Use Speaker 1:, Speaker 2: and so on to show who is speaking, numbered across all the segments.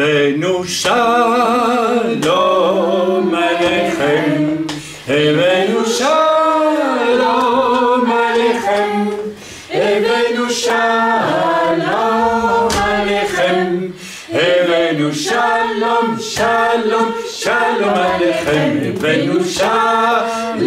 Speaker 1: Benu Shalom Aleichem, Benu Shalom Aleichem, Benu Shalom Aleichem, Benu Shalom, Shalom, Shalom Aleichem, Benu Shalom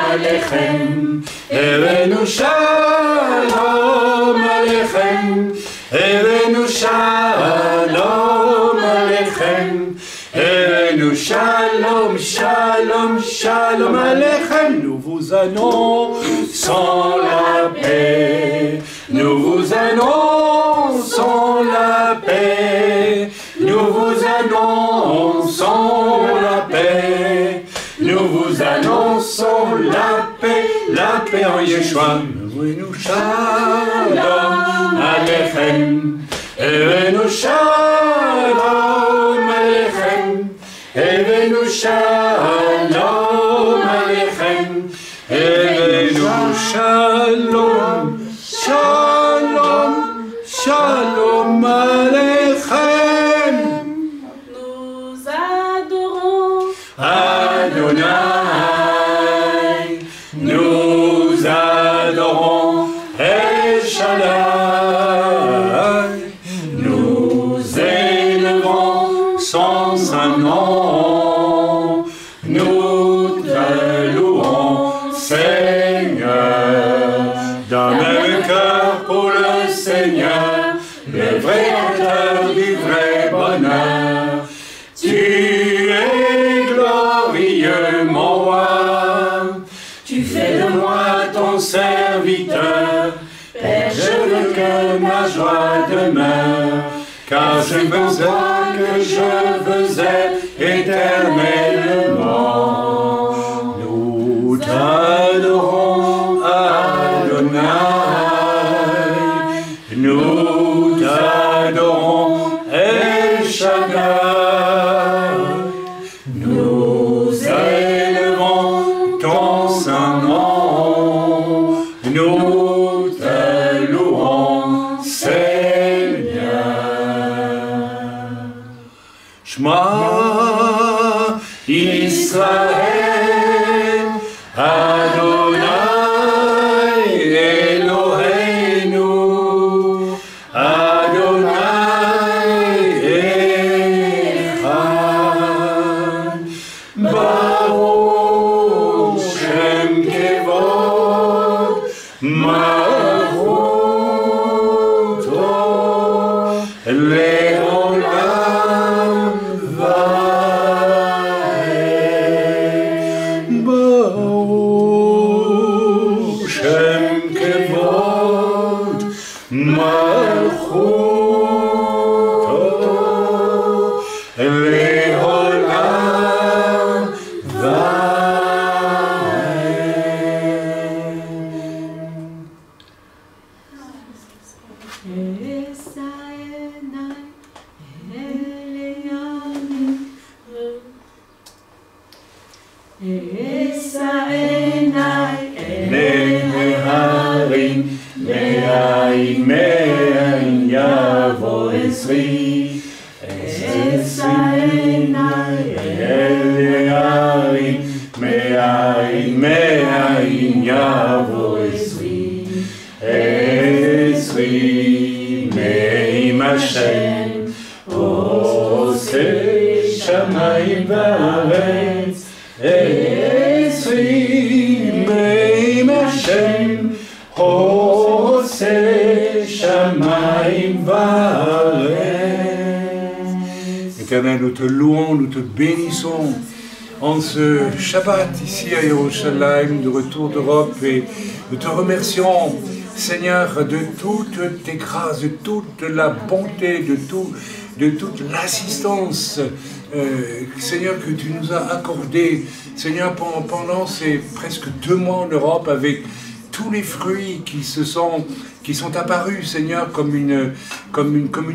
Speaker 1: Aleichem, Benu Shalom Aleichem, Benu Shalom Aleichem, Benu Shalom, Shalom, Shalom Aleichem. Nous vous annonçons la paix, nous vous annonçons la paix, nous vous annonçons la paix, nous vous annonçons la paix en Yeshua. Benu Shalom Aleichem, Benu Shalom Aleichem, Benu Shalom Aleichem, Benu Shalom, Shalom, Shalom Aleichem.
Speaker 2: Nous adorons
Speaker 1: Adonai, nous adorons El Shaddai, nous élevons son saint nom, nous te louons, Seigneur, d'un même cœur pour le Seigneur, le vrai auteur du vrai bonheur. Tu es glorieux, mon roi, tu fais de moi ton serviteur. Père, je veux que ma joie demeure, car je veux que je veux être éternellement. Nous t'adorons, Adonai, nous t'adorons, El Shaddai, nous élevons ton saint nom, nous te louons, Seigneur. Shema Israël, Adonai Eloheinu, Adonai Echad, Baruch Shem Kevod, Malchuto, Leolam Vaed, Baruch Shem Kevod, Malchuto, Leolam Neharim, Me'ain Yavo Esri, Esri, Neharim, Me'ain Yavo Esri, Esri, Me'im Hashem, Oseh Shamayim Va'aretz, Esri, Me'im Hashem, Oseh Shamayim Va'aretz. Éternel, nous te louons, nous te bénissons en ce Shabbat ici à Yerushalayim, de retour d'Europe, et nous te remercions, Seigneur, de toutes tes grâces, de toute la bonté, de toute l'assistance, Seigneur, que tu nous as accordé, Seigneur, pendant ces presque 2 mois en Europe, avec tous les fruits qui sont apparus, Seigneur, comme une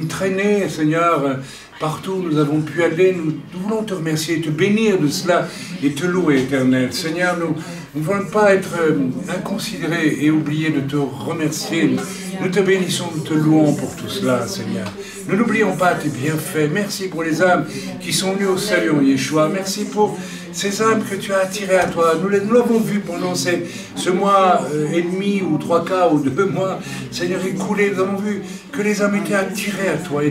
Speaker 1: traînée, Seigneur. Partout où nous avons pu aller, nous voulons te remercier, te bénir de cela et te louer, Éternel. Seigneur, Nous ne voulons pas être inconsidérés et oublier de te remercier. Nous te bénissons, nous te louons pour tout cela, Seigneur. Nous n'oublions pas tes bienfaits. Merci pour les âmes qui sont venues au salut en Yeshua. Merci pour ces âmes que tu as attirées à toi. Nous l'avons vu pendant ce mois et demi ou 3 quarts ou 2 mois, Seigneur, écoulé. Nous avons vu que les âmes étaient attirées à toi,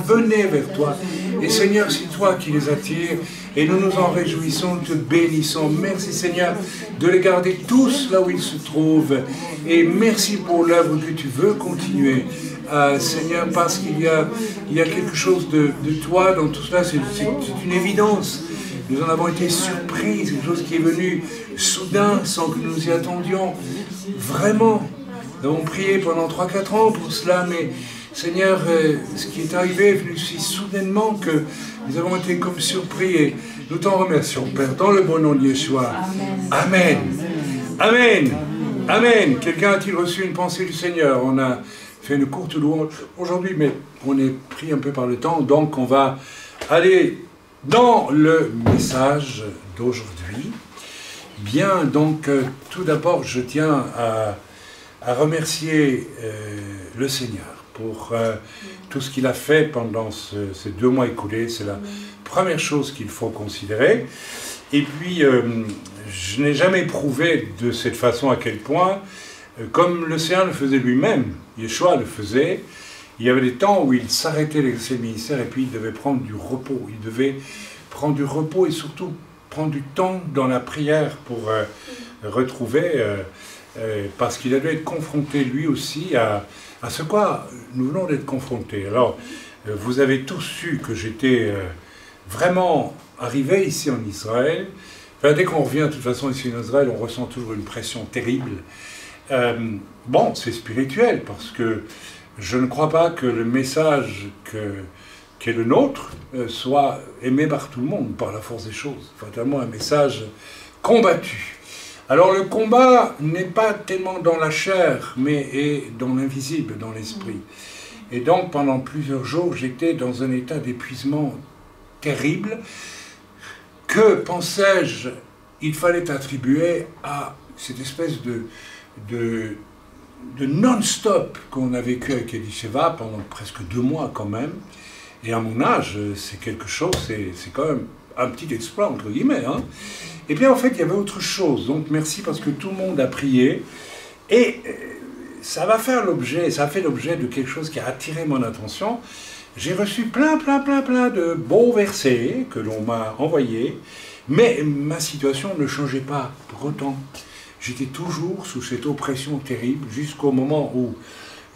Speaker 1: venaient vers toi. Et Seigneur, c'est toi qui les attires. Et nous nous en réjouissons, nous te bénissons. Merci Seigneur de les garder tous là où ils se trouvent. Et merci pour l'œuvre que tu veux continuer. Seigneur, parce qu'il y a quelque chose de toi dans tout cela, c'est une évidence. Nous en avons été surpris, c'est quelque chose qui est venu soudain, sans que nous y attendions. Vraiment, nous avons prié pendant 3-4 ans pour cela, mais Seigneur, ce qui est arrivé est venu si soudainement que nous avons été comme surpris et nous t'en remercions, Père, dans le bon nom de Yeshua. Amen. Amen. Amen. Quelqu'un a-t-il reçu une pensée du Seigneur? On a fait une courte louange aujourd'hui, mais on est pris un peu par le temps, donc on va aller dans le message d'aujourd'hui. Bien, donc, tout d'abord, je tiens à remercier le Seigneur pour tout ce qu'il a fait pendant ces 2 mois écoulés. C'est la première chose qu'il faut considérer. Et puis, je n'ai jamais éprouvé de cette façon à quel point, comme le Seigneur le faisait lui-même, Yeshua le faisait, il y avait des temps où il s'arrêtait l'exercice ministère et puis il devait prendre du repos. Il devait prendre du repos et surtout prendre du temps dans la prière pour retrouver, parce qu'il allait être confronté lui aussi à ce quoi nous venons d'être confrontés. Alors, vous avez tous su que j'étais vraiment arrivé ici en Israël. Enfin, dès qu'on revient de toute façon ici en Israël, on ressent toujours une pression terrible. Bon, c'est spirituel, parce que je ne crois pas que le message qui est le nôtre soit aimé par tout le monde, par la force des choses. C'est tellement un message combattu. Alors le combat n'est pas tellement dans la chair, mais est dans l'invisible, dans l'esprit. Et donc pendant plusieurs jours, j'étais dans un état d'épuisement terrible que, pensais-je, il fallait attribuer à cette espèce de non-stop qu'on a vécu avec Elisheva pendant presque 2 mois quand même. Et à mon âge, c'est quelque chose, c'est quand même un petit exploit, entre guillemets. Hein. Et bien en fait, il y avait autre chose. Donc merci parce que tout le monde a prié. Et ça a fait l'objet de quelque chose qui a attiré mon attention. J'ai reçu plein de beaux versets que l'on m'a envoyés. Mais ma situation ne changeait pas pour autant. J'étais toujours sous cette oppression terrible jusqu'au moment où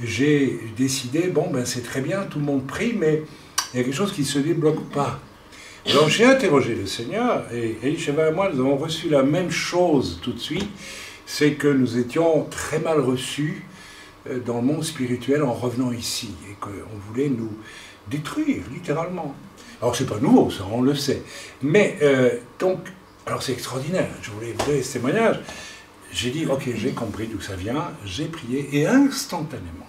Speaker 1: j'ai décidé, bon ben c'est très bien, tout le monde prie, mais il y a quelque chose qui ne se débloque pas. Alors j'ai interrogé le Seigneur, et Elisheva et moi, nous avons reçu la même chose tout de suite, c'est que nous étions très mal reçus dans le monde spirituel en revenant ici, et qu'on voulait nous détruire, littéralement. Alors c'est pas nouveau, ça, on le sait. Mais, donc, alors c'est extraordinaire, je voulais vous donner ce témoignage. J'ai dit, ok, j'ai compris d'où ça vient, j'ai prié, et instantanément,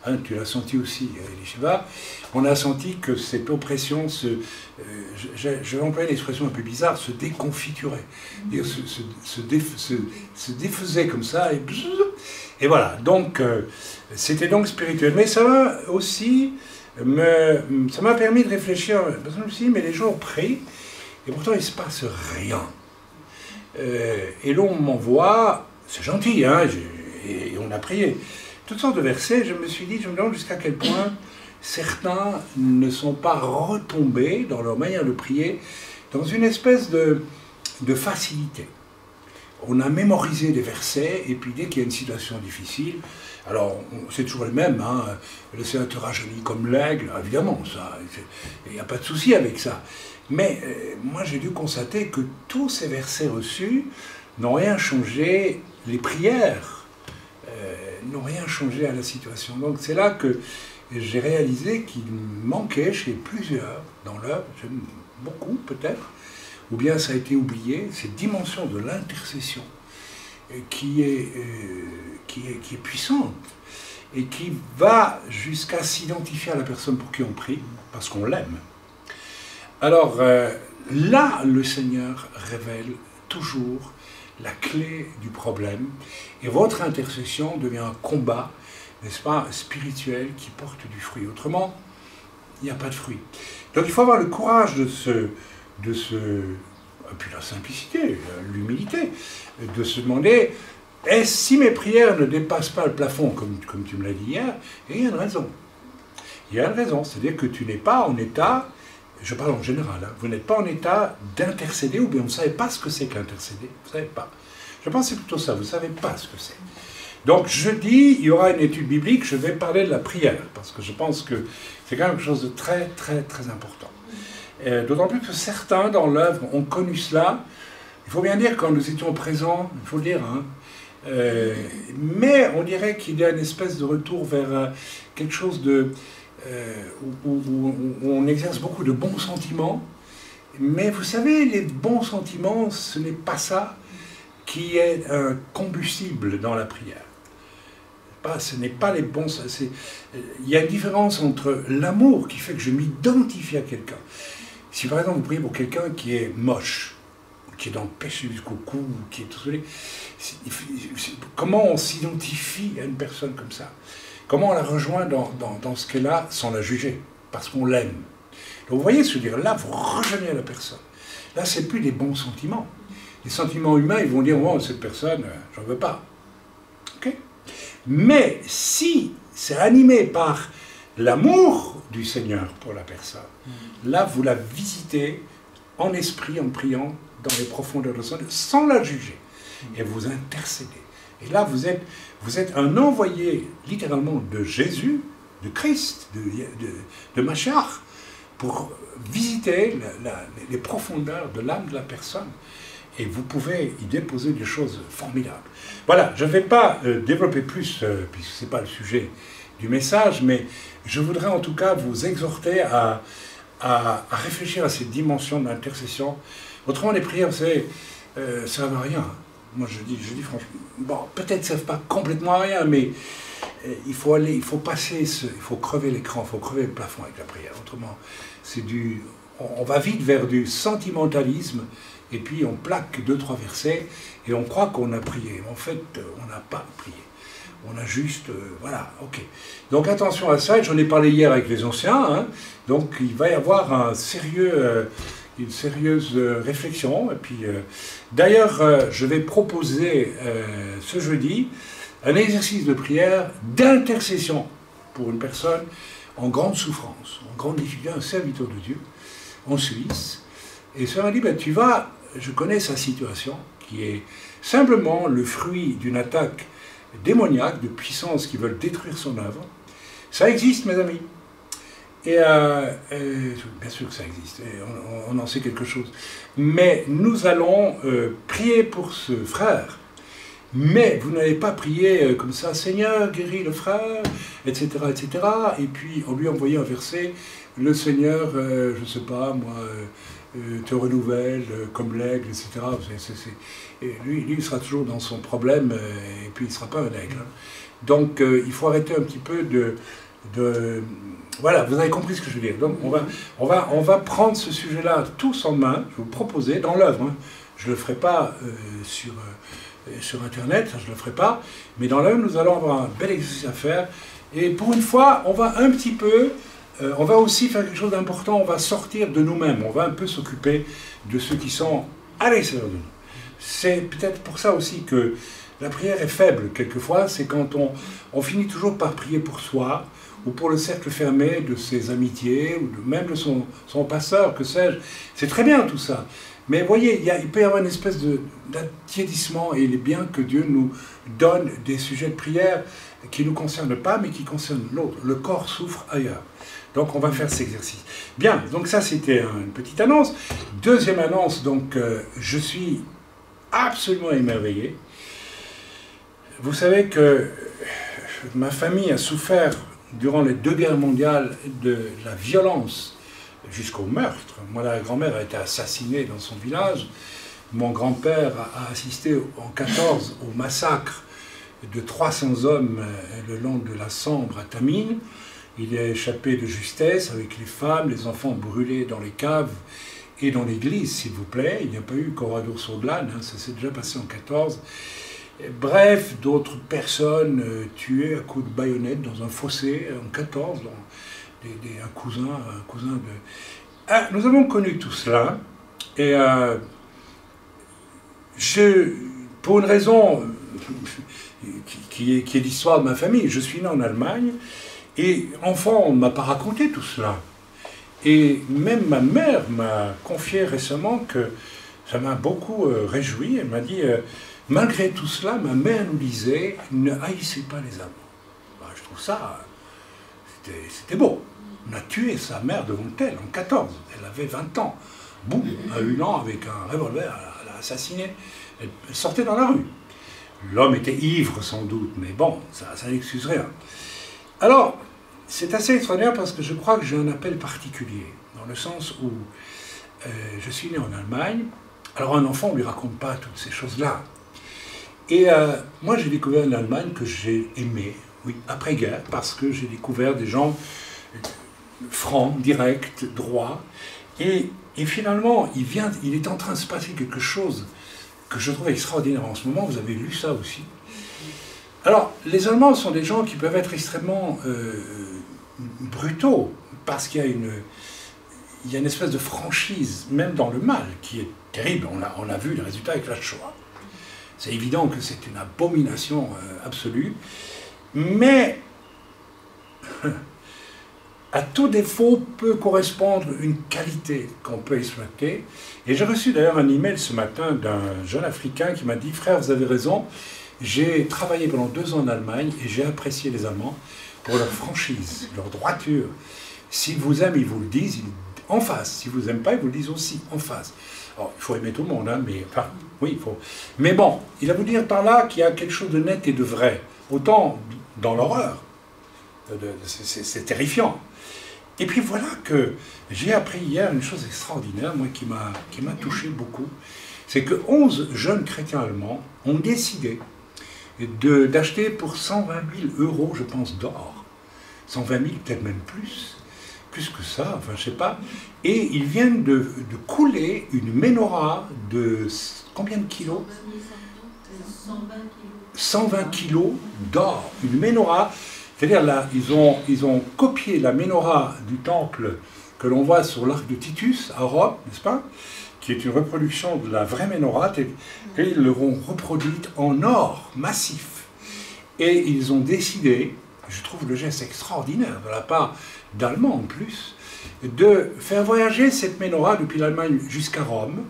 Speaker 1: hein, tu l'as senti aussi, Elisheva, on a senti que cette oppression je vais employer une expression un peu bizarre, se déconfiturait, se défaisait comme ça, et voilà, donc, c'était donc spirituel. Mais ça m'a aussi, ça m'a permis de réfléchir, parce que je me suis dit, mais les gens prient, et pourtant il ne se passe rien. Et l'on m'envoie, c'est gentil, hein, et on a prié, toutes sortes de versets. Je me suis dit, je me demande jusqu'à quel point certains ne sont pas retombés dans leur manière de prier dans une espèce de facilité. On a mémorisé des versets, et puis dès qu'il y a une situation difficile, alors c'est toujours le même, hein, le Seigneur te rajeunit comme l'aigle, évidemment, ça, il n'y a pas de souci avec ça. Mais moi j'ai dû constater que tous ces versets reçus n'ont rien changé, les prières n'ont rien changé à la situation. Donc c'est là que j'ai réalisé qu'il manquait chez plusieurs dans l'œuvre, beaucoup peut-être, ou bien ça a été oublié, cette dimension de l'intercession qui est puissante et qui va jusqu'à s'identifier à la personne pour qui on prie, parce qu'on l'aime. Alors là, le Seigneur révèle toujours la clé du problème. Et votre intercession devient un combat, n'est-ce pas, spirituel qui porte du fruit. Autrement, il n'y a pas de fruit. Donc il faut avoir le courage et puis la simplicité, l'humilité, de se demander, si mes prières ne dépassent pas le plafond, comme tu me l'as dit hier, il y a une raison. Il y a une raison, c'est-à-dire que tu n'es pas en état, je parle en général, hein, vous n'êtes pas en état d'intercéder, ou bien vous ne savez pas ce que c'est qu'intercéder, vous ne savez pas. Je pense que c'est plutôt ça, vous ne savez pas ce que c'est. Donc jeudi, il y aura une étude biblique, je vais parler de la prière, parce que je pense que c'est quand même quelque chose de très, très, très important. D'autant plus que certains dans l'œuvre ont connu cela. Il faut bien dire, quand nous étions présents, il faut le dire, hein, mais on dirait qu'il y a une espèce de retour vers quelque chose de, où on exerce beaucoup de bons sentiments, mais vous savez, les bons sentiments, ce n'est pas ça qui est un combustible dans la prière. Ce n'est pas les bons... Il y a une différence entre l'amour qui fait que je m'identifie à quelqu'un. Si par exemple vous priez pour quelqu'un qui est moche, qui est dans le péché jusqu'au cou, qui est tout seul, comment on s'identifie à une personne comme ça? Comment on la rejoint dans ce qu'elle a sans la juger? Parce qu'on l'aime. Donc vous voyez ce que je veux dire, là vous rejoignez la personne. Là c'est plus des bons sentiments. Les sentiments humains, ils vont dire, oh, cette personne, j'en veux pas. Ok? Mais si c'est animé par l'amour du Seigneur pour la personne, là vous la visitez en esprit, en priant dans les profondeurs de son âme, sans la juger. Et vous intercédez. Et là vous êtes un envoyé littéralement de Jésus, de Christ, de Machar, pour visiter les profondeurs de l'âme de la personne. Et vous pouvez y déposer des choses formidables. Voilà, je ne vais pas développer plus, puisque ce n'est pas le sujet du message, mais je voudrais en tout cas vous exhorter à réfléchir à cette dimension de l'intercession. Autrement, les prières, vous savez, ça ne servent à rien. Moi, je dis franchement, bon, peut-être ne servent pas complètement à rien, mais il faut passer, il faut crever l'écran, il faut crever le plafond avec la prière. Autrement, on va vite vers du sentimentalisme, et puis on plaque 2-3 versets, et on croit qu'on a prié. En fait, on n'a pas prié. On a juste... voilà, ok. Donc attention à ça, j'en ai parlé hier avec les anciens, hein, donc il va y avoir une sérieuse réflexion. Et puis, d'ailleurs, je vais proposer ce jeudi un exercice de prière d'intercession pour une personne en grande souffrance, en grande difficulté, un serviteur de Dieu, en Suisse. Et ça m'a dit, ben, je connais sa situation, qui est simplement le fruit d'une attaque démoniaque, de puissances qui veulent détruire son œuvre. Ça existe, mes amis. Et bien sûr que ça existe, et on en sait quelque chose. Mais nous allons prier pour ce frère. Mais vous n'allez pas prier comme ça, Seigneur, guéris le frère, etc., etc. Et puis on lui envoie un verset, le Seigneur, je ne sais pas, moi, te renouvelle comme l'aigle, etc. Et lui, il sera toujours dans son problème, et puis il ne sera pas un aigle. Donc il faut arrêter un petit peu voilà, vous avez compris ce que je veux dire. Donc on va prendre ce sujet-là tous en main, je vais vous proposer, dans l'œuvre. Hein. Je ne le ferai pas sur Internet, ça, je ne le ferai pas, mais dans l'œuvre, nous allons avoir un bel exercice à faire. Et pour une fois, on va un petit peu... on va aussi faire quelque chose d'important, on va sortir de nous-mêmes, on va un peu s'occuper de ceux qui sont à l'extérieur de nous. C'est peut-être pour ça aussi que la prière est faible quelquefois, c'est quand on finit toujours par prier pour soi, ou pour le cercle fermé de ses amitiés, ou même de son pasteur, que sais-je. C'est très bien tout ça. Mais voyez, il peut y avoir une espèce d'attiédissement, et il est bien que Dieu nous donne des sujets de prière qui ne nous concernent pas, mais qui concernent l'autre. Le corps souffre ailleurs. Donc on va faire cet exercice. Bien, donc ça c'était une petite annonce. Deuxième annonce, donc je suis absolument émerveillé. Vous savez que ma famille a souffert durant les 2 guerres mondiales de la violence jusqu'au meurtre. Moi, la grand-mère a été assassinée dans son village. Mon grand-père a assisté en 1914 au massacre de 300 hommes le long de la Sambre à Tamine. Il a échappé de justesse avec les femmes, les enfants brûlés dans les caves Et dans l'église, s'il vous plaît, il n'y a pas eu Coradour-sur-Glane, hein, ça s'est déjà passé en 14. Bref, d'autres personnes tuées à coups de baïonnette dans un fossé en 14, un cousin de... Ah, nous avons connu tout cela, et pour une raison qui est l'histoire de ma famille, je suis né en Allemagne, et enfant, on ne m'a pas raconté tout cela. Et même ma mère m'a confié récemment que ça m'a beaucoup réjoui. Elle m'a dit, malgré tout cela, ma mère nous disait, ne haïssez pas les Allemands. Ben, je trouve ça, c'était beau. On a tué sa mère devant elle en 14. Elle avait 20 ans. Boum, à 1 an, avec un revolver, elle a assassiné. Elle sortait dans la rue. L'homme était ivre sans doute, mais bon, ça n'excuse rien. Alors, c'est assez extraordinaire parce que je crois que j'ai un appel particulier, dans le sens où je suis né en Allemagne. Alors un enfant, on ne lui raconte pas toutes ces choses-là. Et moi, j'ai découvert une Allemagne que j'ai aimée, oui, après-guerre, parce que j'ai découvert des gens francs, directs, droits. Et finalement, il est en train de se passer quelque chose que je trouve extraordinaire en ce moment. Vous avez lu ça aussi. Alors, les Allemands sont des gens qui peuvent être extrêmement brutaux, parce qu'il y a une espèce de franchise, même dans le mal, qui est terrible. On a vu le résultat avec la Shoah. C'est évident que c'est une abomination absolue, mais à tout défaut peut correspondre une qualité qu'on peut exploiter. Et j'ai reçu d'ailleurs un email ce matin d'un jeune Africain qui m'a dit « Frère, vous avez raison, j'ai travaillé pendant 2 ans en Allemagne et j'ai apprécié les Allemands pour leur franchise, leur droiture. S'ils vous aiment, ils vous le disent en face. S'ils vous aiment pas, ils vous le disent aussi en face. » Alors, il faut aimer tout le monde, hein, mais enfin, oui, il faut. Mais bon, il va vous dire par là qu'il y a quelque chose de net et de vrai. Autant dans l'horreur, c'est terrifiant. Et puis voilà que j'ai appris hier une chose extraordinaire, moi, qui m'a touché beaucoup. C'est que 11 jeunes chrétiens allemands ont décidé d'acheter pour 120 000 €, je pense, d'or. 120 000, peut-être même plus que ça, enfin je sais pas. Et ils viennent de couler une menorah de combien de kilos? 120 kilos d'or. Une menorah, c'est-à-dire là, ils ont copié la menorah du temple que l'on voit sur l'arc de Titus à Rome, n'est-ce pas? Qui est une reproduction de la vraie menorah, et ils l'ont reproduite en or massif. Et ils ont décidé, je trouve le geste extraordinaire de la part d'Allemands en plus, de faire voyager cette menorah depuis l'Allemagne jusqu'à Rome,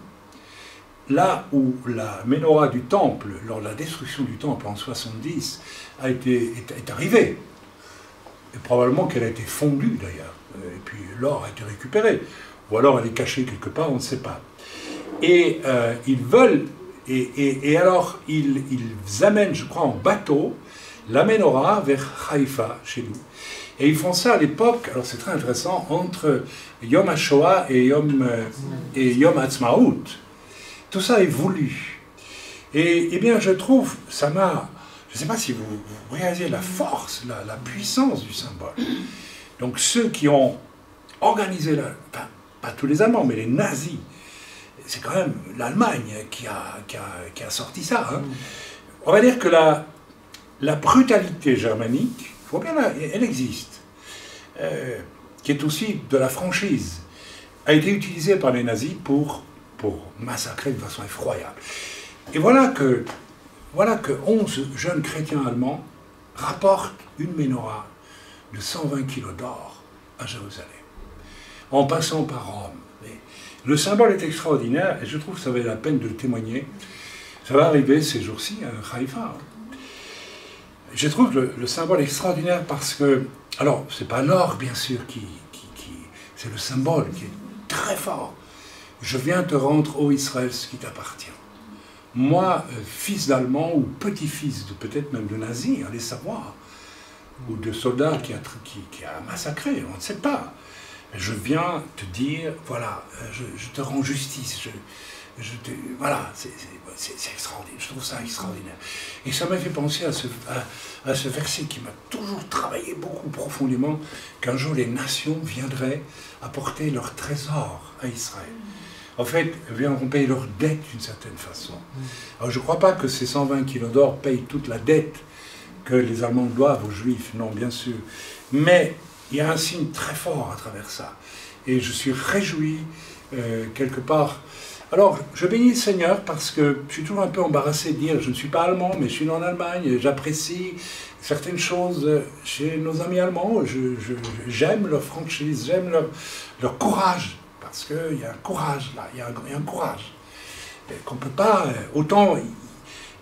Speaker 1: là où la menorah du temple, lors de la destruction du temple en 70, est arrivée. Et probablement qu'elle a été fondue d'ailleurs, et puis l'or a été récupéré, ou alors elle est cachée quelque part, on ne sait pas. Et ils veulent, et alors ils amènent, je crois, en bateau, la menorah vers Haïfa, chez nous. Et ils font ça à l'époque, alors c'est très intéressant, entre Yom HaShoah et Yom Ha'atzmaut. Tout ça est voulu. Et bien, je trouve, ça m'a... Je ne sais pas si vous réalisez la force, la puissance du symbole. Donc ceux qui ont organisé, enfin, pas tous les Allemands, mais les nazis, c'est quand même l'Allemagne qui a sorti ça. Hein. On va dire que la brutalité germanique, il faut bien, elle existe, qui est aussi de la franchise, a été utilisée par les nazis pour massacrer de façon effroyable. Et voilà que 11 jeunes chrétiens allemands rapportent une menorah de 120 kilos d'or à Jérusalem, en passant par Rome. Et le symbole est extraordinaire, et je trouve que ça valait la peine de le témoigner. Ça va arriver ces jours-ci à Haïfa. Je trouve le symbole extraordinaire parce que, alors, c'est pas l'or, bien sûr, c'est le symbole qui est très fort. Je viens te rendre, ô Israël, ce qui t'appartient. Moi, fils d'Allemand ou petit-fils, peut-être même de nazis, allez savoir, ou de soldats qui a massacré, on ne sait pas. Je viens te dire, voilà, je te rends justice, voilà, c'est extraordinaire, je trouve ça extraordinaire. Et ça m'a fait penser à ce verset qui m'a toujours travaillé beaucoup profondément, qu'un jour les nations viendraient apporter leur trésor à Israël. en fait, viendront payer leurs dettes d'une certaine façon. Alors je ne crois pas que ces 120 kilos d'or payent toute la dette que les Allemands doivent aux Juifs, non, bien sûr. Mais il y a un signe très fort à travers ça. Et je suis réjoui, quelque part. Alors, je bénis le Seigneur parce que je suis toujours un peu embarrassé de dire, je ne suis pas allemand, mais je suis né en Allemagne, et j'apprécie certaines choses chez nos amis allemands. J'aime leur franchise, j'aime leur courage, parce qu'il y a un courage là, il y a un courage qu'on ne peut pas... Autant,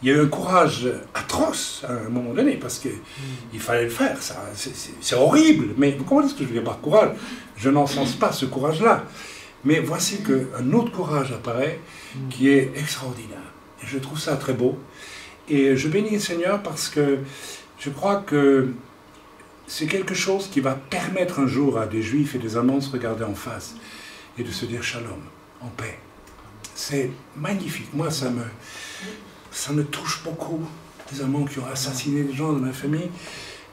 Speaker 1: il y a eu un courage atroce à un moment donné, parce qu'il fallait le faire, c'est horrible, mais vous comprenez ce que je veux dire par courage? Je n'encense pas ce courage-là. Mais voici qu'un autre courage apparaît qui est extraordinaire. Et je trouve ça très beau. Et je bénis le Seigneur parce que je crois que c'est quelque chose qui va permettre un jour à des Juifs et des Allemands de se regarder en face et de se dire shalom, en paix. C'est magnifique. Moi, ça me touche beaucoup. Des Allemands qui ont assassiné des gens dans ma famille.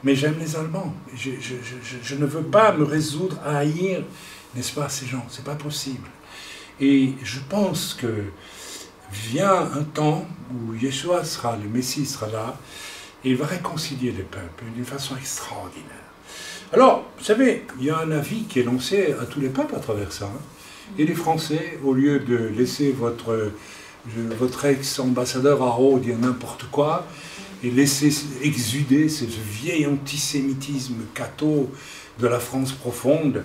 Speaker 1: Mais j'aime les Allemands. Je ne veux pas me résoudre à haïr, n'est-ce pas, ces gens? C'est pas possible. Et je pense que vient un temps où Yeshua sera, le Messie sera là, et il va réconcilier les peuples d'une façon extraordinaire. Alors, vous savez, il y a un avis qui est lancé à tous les peuples à travers ça. Hein. Et les Français, au lieu de laisser votre ex-ambassadeur Haro dire n'importe quoi, et laisser exuder ce vieil antisémitisme catho de la France profonde,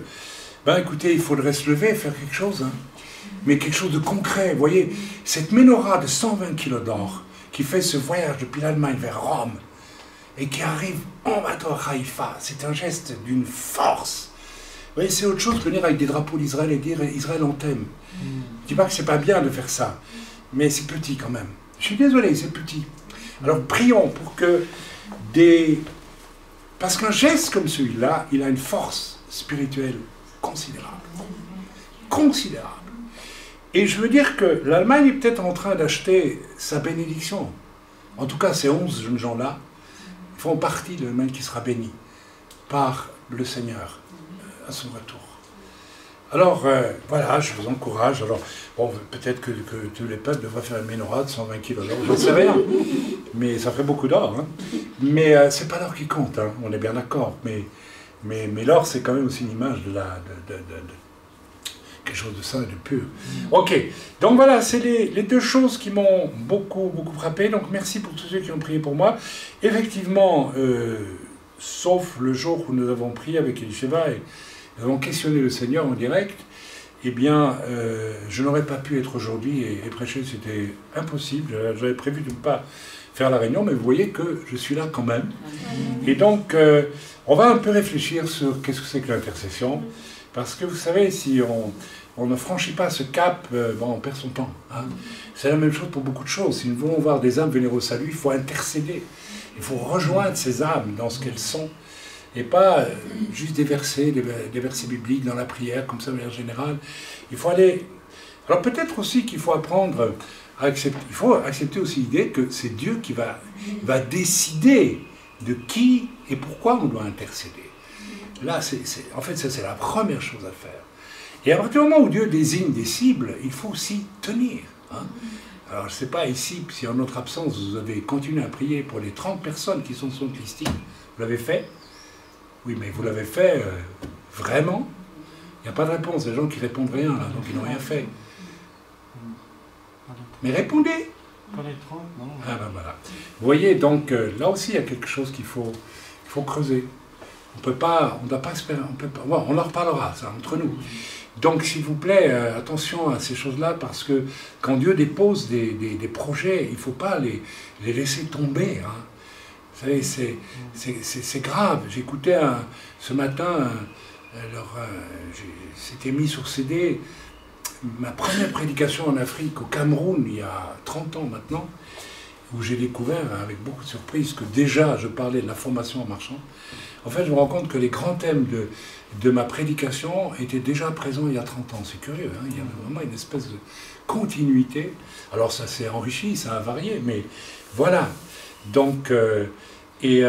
Speaker 1: ben écoutez, il faudrait se lever et faire quelque chose, hein. Mais quelque chose de concret. Vous voyez, cette menorah de 120 kilos d'or qui fait ce voyage depuis l'Allemagne vers Rome et qui arrive en bateau à Haïfa, c'est un geste d'une force. Vous voyez, c'est autre chose que venir avec des drapeaux d'Israël et dire Israël on t'aime. Je ne dis pas que c'est pas bien de faire ça, mais c'est petit quand même. Je suis désolé, c'est petit. Alors prions pour que parce qu'un geste comme celui-là, il a une force spirituelle considérable. Considérable. Et je veux dire que l'Allemagne est peut-être en train d'acheter sa bénédiction. En tout cas, ces 11 jeunes gens-là font partie de l'Allemagne qui sera bénie par le Seigneur à son retour. Alors, voilà, je vous encourage. Alors, bon, peut-être que tous les peuples devraient faire une menorah de 120 kilos d'or, j'en sais rien. Mais ça ferait beaucoup d'or. Hein. Mais c'est pas l'or qui compte, hein, on est bien d'accord. Mais l'or, c'est quand même aussi une image de quelque chose de sain et de pur. Ok, donc voilà, c'est les deux choses qui m'ont beaucoup frappé. Donc merci pour tous ceux qui ont prié pour moi. Effectivement, sauf le jour où nous avons prié avec Elisheva et nous avons questionné le Seigneur en direct, eh bien, je n'aurais pas pu être aujourd'hui et prêcher, c'était impossible. J'avais prévu de ne pas faire la réunion, mais vous voyez que je suis là quand même. Et donc, on va un peu réfléchir sur qu'est-ce que c'est que l'intercession. Parce que vous savez, si on ne franchit pas ce cap, bon, on perd son temps. Hein. C'est la même chose pour beaucoup de choses. Si nous voulons voir des âmes venir au salut, il faut intercéder. Il faut rejoindre ces âmes dans ce qu'elles sont. Et pas juste des versets bibliques dans la prière, comme ça de manière générale. Il faut aller... Alors peut-être aussi qu'il faut apprendre à accepter... Il faut accepter aussi l'idée que c'est Dieu qui va décider de qui et pourquoi on doit intercéder. Là, en fait, ça c'est la première chose à faire. Et à partir du moment où Dieu désigne des cibles, il faut aussi tenir. Hein. Alors, je ne sais pas ici, si en notre absence, vous avez continué à prier pour les 30 personnes qui sont sur notre listing. Vous l'avez fait? Oui, mais vous l'avez fait vraiment? Il n'y a pas de réponse. Les gens qui répondent rien, là, donc ils n'ont rien fait. Mais répondez!
Speaker 3: Pas les 30, non.
Speaker 1: Ah ben voilà. Vous voyez, donc là aussi, il y a quelque chose qu'il faut creuser. On ne doit pas espérer, bon, on en reparlera, ça, entre nous. Donc, s'il vous plaît, attention à ces choses-là, parce que quand Dieu dépose des projets, il ne faut pas les laisser tomber. Hein. Vous savez, c'est grave. J'écoutais ce matin, c'était mis sur CD, ma première prédication en Afrique, au Cameroun, il y a 30 ans maintenant, où j'ai découvert, avec beaucoup de surprises, que déjà, je parlais de la formation en marchant. En fait, je me rends compte que les grands thèmes de ma prédication étaient déjà présents il y a 30 ans. C'est curieux, hein, il y avait vraiment une espèce de continuité. Alors ça s'est enrichi, ça a varié, mais voilà. Donc, je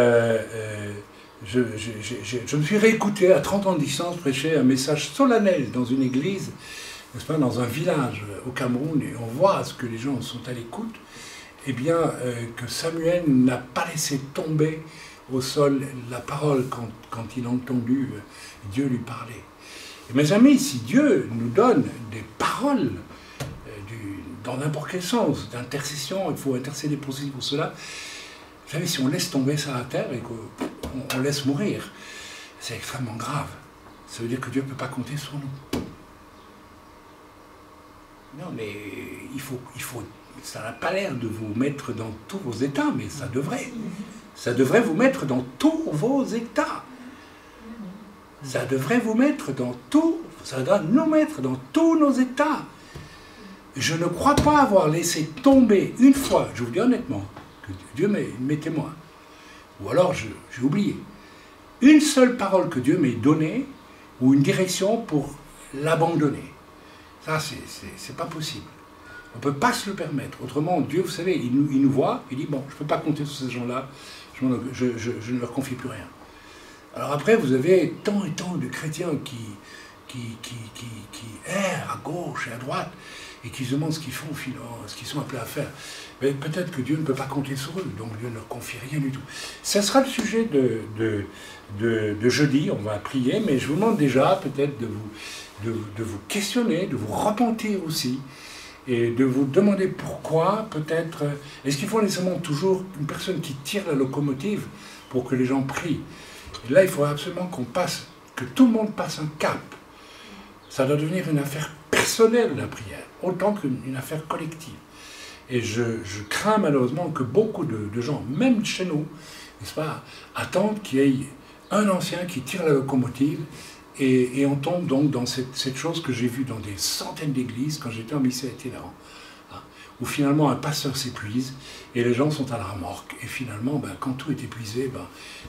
Speaker 1: me suis réécouté à 30 ans de distance prêcher un message solennel dans une église n'est-ce pas, dans un village au Cameroun, et on voit ce que les gens sont à l'écoute, eh bien, que Samuel n'a pas laissé tomber au sol la parole quand il a entendu Dieu lui parler. Et mes amis, si Dieu nous donne des paroles dans n'importe quel sens, d'intercession, il faut intercéder pour ceci, pour cela, vous savez, si on laisse tomber ça à terre et qu'on laisse mourir, c'est extrêmement grave. Ça veut dire que Dieu ne peut pas compter sur nous. Non, mais il faut, ça n'a pas l'air de vous mettre dans tous vos états, mais ça devrait. Ça devrait vous mettre dans tous vos états. Ça devrait vous mettre dans tout, ça doit nous mettre dans tous nos états. Je ne crois pas avoir laissé tomber une fois, je vous dis honnêtement, que Dieu m'est témoin, ou alors j'ai oublié, une seule parole que Dieu m'ait donnée, ou une direction pour l'abandonner. Ça, c'est pas possible. On ne peut pas se le permettre. Autrement, Dieu, vous savez, il nous voit, il dit, bon, je ne peux pas compter sur ces gens-là, je ne leur confie plus rien. Alors après, vous avez tant et tant de chrétiens qui errent à gauche et à droite, et qui se demandent ce qu'ils font, ce qu'ils sont appelés à faire. Mais peut-être que Dieu ne peut pas compter sur eux, donc Dieu ne leur confie rien du tout. Ce sera le sujet de jeudi, on va prier, mais je vous demande déjà peut-être de vous questionner, de vous repentir aussi, et de vous demander pourquoi, peut-être, est-ce qu'il faut nécessairement toujours une personne qui tire la locomotive pour que les gens prient? Et là, il faut absolument que tout le monde passe un cap. Ça doit devenir une affaire personnelle, la prière, autant qu'une affaire collective. Et je crains malheureusement que beaucoup de gens, même chez nous, n'est-ce pas, attendent qu'il y ait un ancien qui tire la locomotive, et on tombe donc dans cette chose que j'ai vue dans des centaines d'églises quand j'étais en ministère itinérant, hein, où finalement un pasteur s'épuise et les gens sont à la remorque. Et finalement, quand tout est épuisé,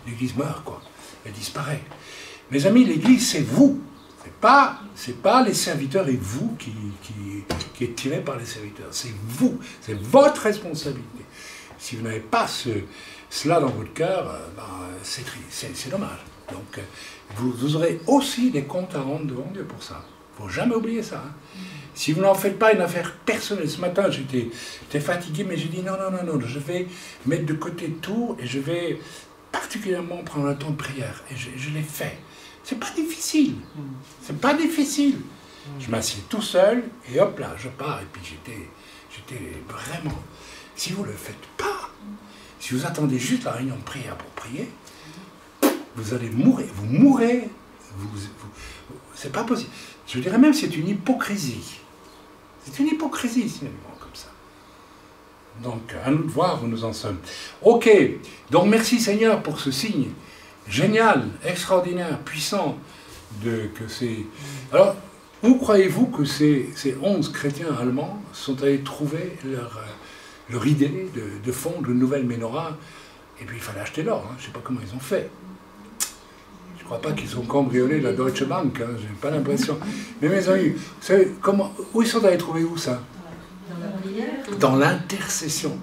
Speaker 1: l'église meurt, quoi. Elle disparaît. Mes amis, l'église, c'est vous. C'est pas les serviteurs et vous qui êtes tirés par les serviteurs. C'est vous. C'est votre responsabilité. Si vous n'avez pas cela dans votre cœur, c'est dommage. Donc, vous aurez aussi des comptes à rendre devant Dieu pour ça. Il ne faut jamais oublier ça. Hein. Si vous n'en faites pas une affaire personnelle, ce matin, j'étais fatigué, mais j'ai dit non, je vais mettre de côté tout et je vais particulièrement prendre un temps de prière. Et je l'ai fait. C'est pas difficile. C'est pas difficile. Je m'assieds tout seul et hop là, je pars. Et puis j'étais vraiment... Si vous ne le faites pas, si vous attendez juste la réunion de prière pour prier, vous allez mourir. Vous mourrez. C'est pas possible. Je dirais même que c'est une hypocrisie. C'est une hypocrisie, finalement, comme ça. Donc, à nous de voir où nous en sommes. Ok. Donc, merci Seigneur pour ce signe génial, extraordinaire, puissant, que c'est... Alors, où croyez-vous que ces 11 chrétiens allemands sont allés trouver leur idée de fondre une nouvelle menorah? Et puis il fallait acheter l'or, hein. Je ne sais pas comment ils ont fait. Je ne crois pas qu'ils ont cambriolé la Deutsche Bank, hein. Je n'ai pas l'impression. Mais mes amis, vous savez, où ils sont allés trouver où ça? Dans l'intercession.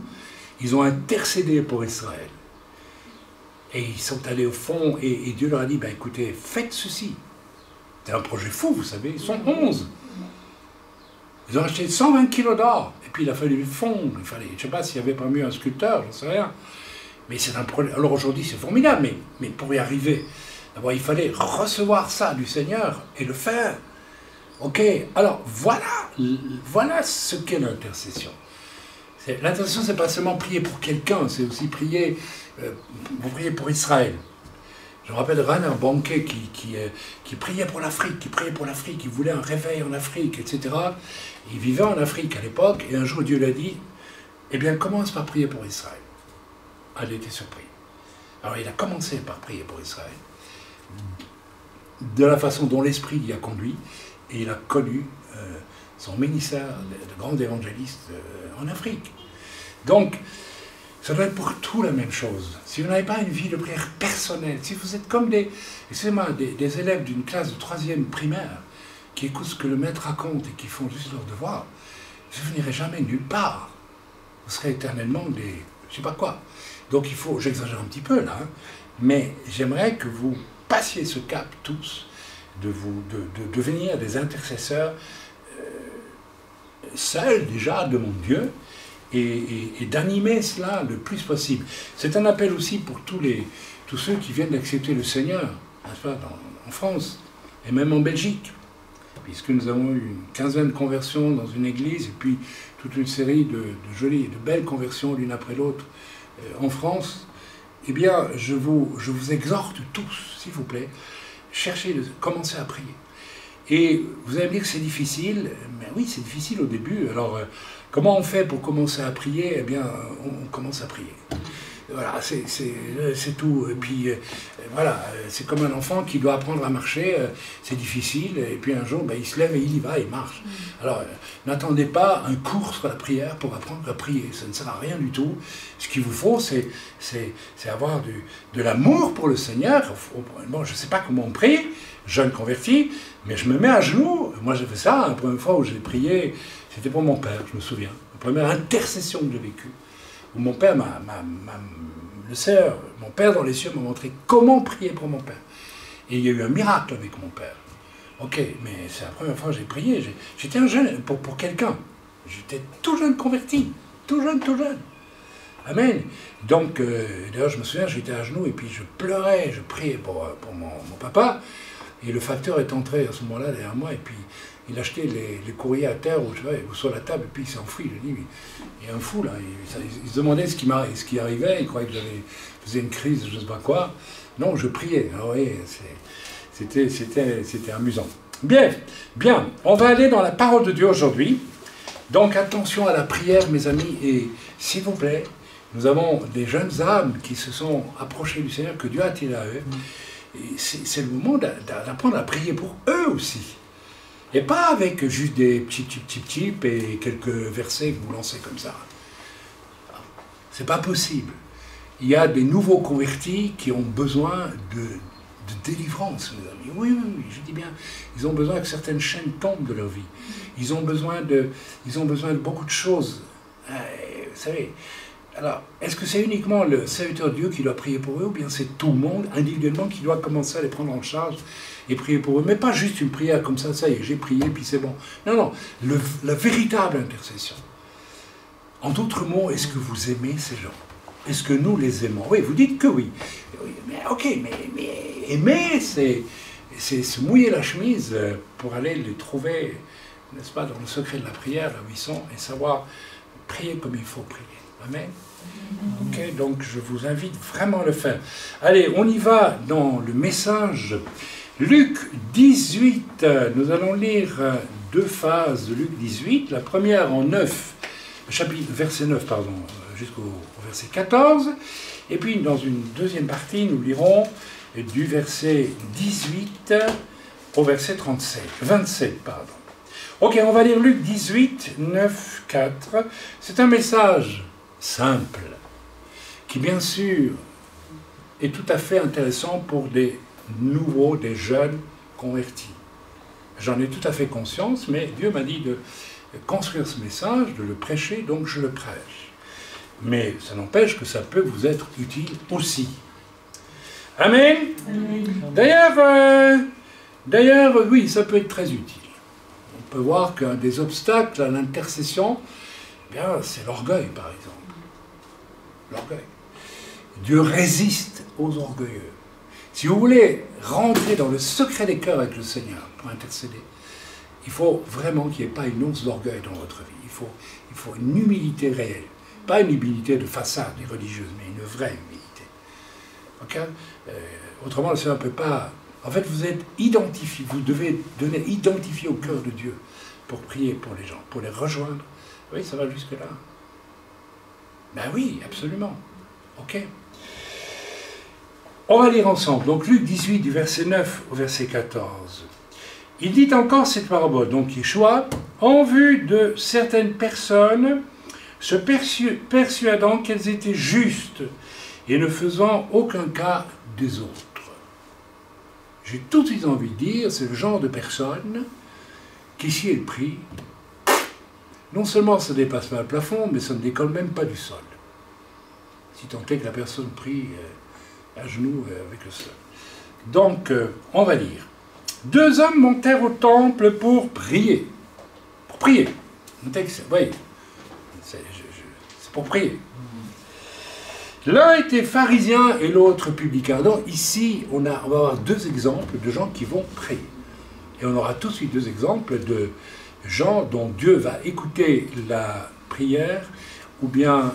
Speaker 1: Ils ont intercédé pour Israël. Et ils sont allés au fond, et Dieu leur a dit, écoutez, faites ceci. C'est un projet fou, vous savez, ils sont 11. Ils ont acheté 120 kilos d'or, et puis il a fallu le fondre, je ne sais pas s'il y avait parmi eux un sculpteur, je ne sais rien. Mais c'est un projet, alors aujourd'hui c'est formidable, mais pour y arriver, d'abord il fallait recevoir ça du Seigneur et le faire. Ok, alors voilà ce qu'est l'intercession. L'intercession, c'est pas seulement prier pour quelqu'un, c'est aussi prier pour Israël. Je me rappelle Rainer Bonke qui priait pour l'Afrique, qui voulait un réveil en Afrique, etc. Il vivait en Afrique à l'époque, et un jour Dieu lui a dit, eh bien commence par prier pour Israël. Elle était surprise. Alors il a commencé par prier pour Israël, de la façon dont l'Esprit l'y a conduit, et il a connu son ministère de grand évangéliste en Afrique. Donc, ça doit être pour tout la même chose. Si vous n'avez pas une vie de prière personnelle, si vous êtes comme des élèves d'une classe de 3e primaire qui écoutent ce que le maître raconte et qui font juste leur devoir, vous n'irez jamais nulle part. Vous serez éternellement des... je ne sais pas quoi. Donc il faut, j'exagère un petit peu là, hein, mais j'aimerais que vous passiez ce cap tous, de devenir des intercesseurs seul déjà devant Dieu et d'animer cela le plus possible. C'est un appel aussi pour tous ceux qui viennent d'accepter le Seigneur, n'est-ce pas, en France et même en Belgique, puisque nous avons eu une quinzaine de conversions dans une église et puis toute une série de jolies, de belles conversions l'une après l'autre en France. Eh bien, je vous exhorte tous, s'il vous plaît, commencez à prier. Et vous allez me dire que c'est difficile, mais oui, c'est difficile au début. Alors, comment on fait pour commencer à prier? Eh bien, on commence à prier. Voilà, c'est tout. Et puis, voilà, c'est comme un enfant qui doit apprendre à marcher, c'est difficile, et puis un jour, ben, il se lève et il y va, il marche. Alors, n'attendez pas un cours sur la prière pour apprendre à prier, ça ne sert à rien du tout. Ce qu'il vous faut, c'est avoir de l'amour pour le Seigneur. Bon, je ne sais pas comment on prie, jeune converti, mais je me mets à genoux. Moi, j'ai fait ça, la première fois où j'ai prié, c'était pour mon père, je me souviens. La première intercession que j'ai vécue. Où mon père mon père dans les cieux m'a montré comment prier pour mon père. Et il y a eu un miracle avec mon père. Ok, mais c'est la première fois que j'ai prié. J'étais un jeune, pour quelqu'un. J'étais tout jeune converti. Tout jeune. Amen. Donc, d'ailleurs, je me souviens, j'étais à genoux et puis je pleurais, je priais pour mon papa. Et le facteur est entré à ce moment-là derrière moi et puis il achetait les courriers à terre ou sur la table et puis il s'est enfui. Je dis, mais il y a un fou là. Il se demandait ce qui arrivait, il croyait que j'avais faisais une crise, je ne sais pas quoi. Non, je priais. Alors, oui, c'était amusant. Bien, on va aller dans la parole de Dieu aujourd'hui. Donc attention à la prière, mes amis, et s'il vous plaît, nous avons des jeunes âmes qui se sont approchées du Seigneur, que Dieu a attiré à eux. Et c'est le moment d'apprendre à prier pour eux aussi. Et pas avec juste des petits types et quelques versets que vous lancez comme ça. C'est pas possible. Il y a des nouveaux convertis qui ont besoin de délivrance, mes amis. Oui, je dis bien. Ils ont besoin que certaines chaînes tombent de leur vie. Ils ont besoin de beaucoup de choses. Vous savez. Alors, est-ce que c'est uniquement le serviteur de Dieu qui doit prier pour eux, ou bien c'est tout le monde, individuellement, qui doit commencer à les prendre en charge et prier pour eux? Mais pas juste une prière comme ça y est, j'ai prié, puis c'est bon. Non, la véritable intercession. En d'autres mots, est-ce que vous aimez ces gens? Est-ce que nous les aimons? Oui, vous dites que oui. Mais ok, mais aimer, c'est se mouiller la chemise pour aller les trouver, n'est-ce pas, dans le secret de la prière, là où ils sont, et savoir prier comme il faut prier. Amen. Ok, donc je vous invite vraiment à le faire. Allez, on y va dans le message. Luc 18, nous allons lire deux phases de Luc 18. La première en 9, verset 9, pardon, jusqu'au verset 14. Et puis dans une deuxième partie, nous lirons du verset 18 au verset 27, pardon. Ok, on va lire Luc 18, 9, 4. C'est un message simple, qui bien sûr est tout à fait intéressant pour des nouveaux, des jeunes convertis. J'en ai tout à fait conscience, mais Dieu m'a dit de construire ce message, de le prêcher, donc je le prêche. Mais ça n'empêche que ça peut vous être utile aussi. Amen. D'ailleurs, oui, ça peut être très utile. On peut voir qu'un des obstacles à l'intercession, c'est l'orgueil, par exemple. L'orgueil. Dieu résiste aux orgueilleux. Si vous voulez rentrer dans le secret des cœurs avec le Seigneur pour intercéder, il faut vraiment qu'il n'y ait pas une once d'orgueil dans votre vie. Il faut une humilité réelle. Pas une humilité de façade et religieuse, mais une vraie humilité. Okay? Autrement, le Seigneur ne peut pas... En fait, vous êtes identifié, vous devez donner identifié au cœur de Dieu pour prier pour les gens, pour les rejoindre. Oui, ça va jusque-là. Ben oui, absolument. Ok. On va lire ensemble. Donc Luc 18, du verset 9 au verset 14. Il dit encore cette parabole. Donc Yeshua, en vue de certaines personnes, se persuadant qu'elles étaient justes et ne faisant aucun cas des autres. J'ai tout de suite envie de dire, c'est le genre de personne qui, si elle prie, non seulement ça ne dépasse pas le plafond, mais ça ne décolle même pas du sol. Si tant est que la personne prie à genoux avec le sol. Donc, on va lire. 2 hommes montèrent au temple pour prier. Pour prier. Un texte, oui, c'est pour prier. L'un était pharisien et l'autre publicain. Donc ici, on va avoir deux exemples de gens qui vont prier. Et on aura tout de suite deux exemples de gens dont Dieu va écouter la prière ou bien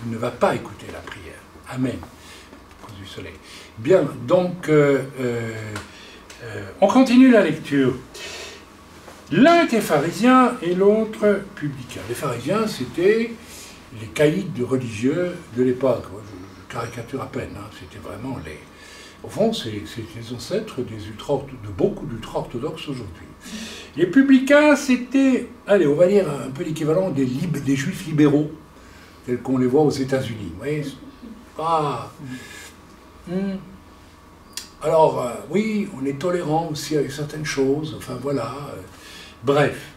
Speaker 1: ne va pas écouter la prière. Amen. À cause du soleil. Bien, donc on continue la lecture. L'un était pharisien et l'autre publicain. Les pharisiens, c'était les caïds religieux de l'époque. Je caricature à peine, hein. C'était vraiment les... Au fond, c'est les ancêtres de beaucoup d'ultra-orthodoxes aujourd'hui. Les publicains, c'était, allez, on va dire un peu l'équivalent des juifs libéraux, tels qu'on les voit aux États-Unis. Vous voyez ? Ah. Alors, oui, on est tolérant aussi avec certaines choses, enfin voilà. Bref.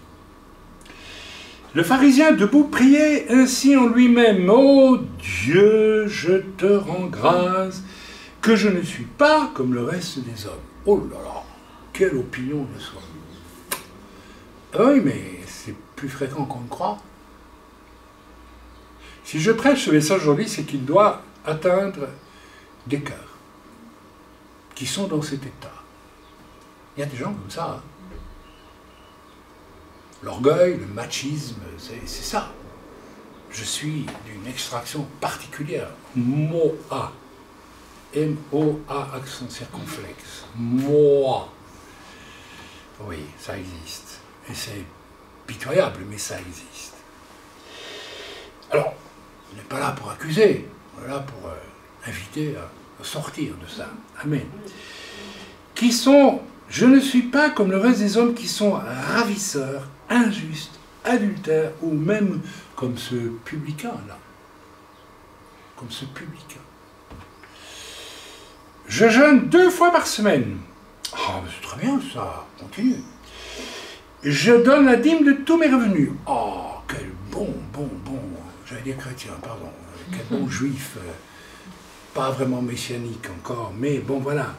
Speaker 1: Le pharisien debout priait ainsi en lui-même. « Ô Dieu, je te rends grâce que je ne suis pas comme le reste des hommes. » Oh là là, quelle opinion de soi. Ah oui, mais c'est plus fréquent qu'on ne croit. Si je prêche ce message aujourd'hui, c'est qu'il doit atteindre des cœurs qui sont dans cet état. Il y a des gens comme ça. Hein. L'orgueil, le machisme, c'est ça. Je suis d'une extraction particulière. Moa. M-O-A, accent circonflexe. Moi. Oui, ça existe. Et c'est pitoyable, mais ça existe. Alors, on n'est pas là pour accuser, on est là pour inviter à sortir de ça. Amen. Qui sont, je ne suis pas comme le reste des hommes qui sont ravisseurs, injustes, adultères, ou même comme ce publicain-là. Comme ce publicain. Je jeûne 2 fois par semaine. Ah, c'est très bien ça, continue. Je donne la dîme de tous mes revenus. Oh, quel bon, j'allais dire chrétien, pardon, quel bon juif, pas vraiment messianique encore, mais bon, voilà.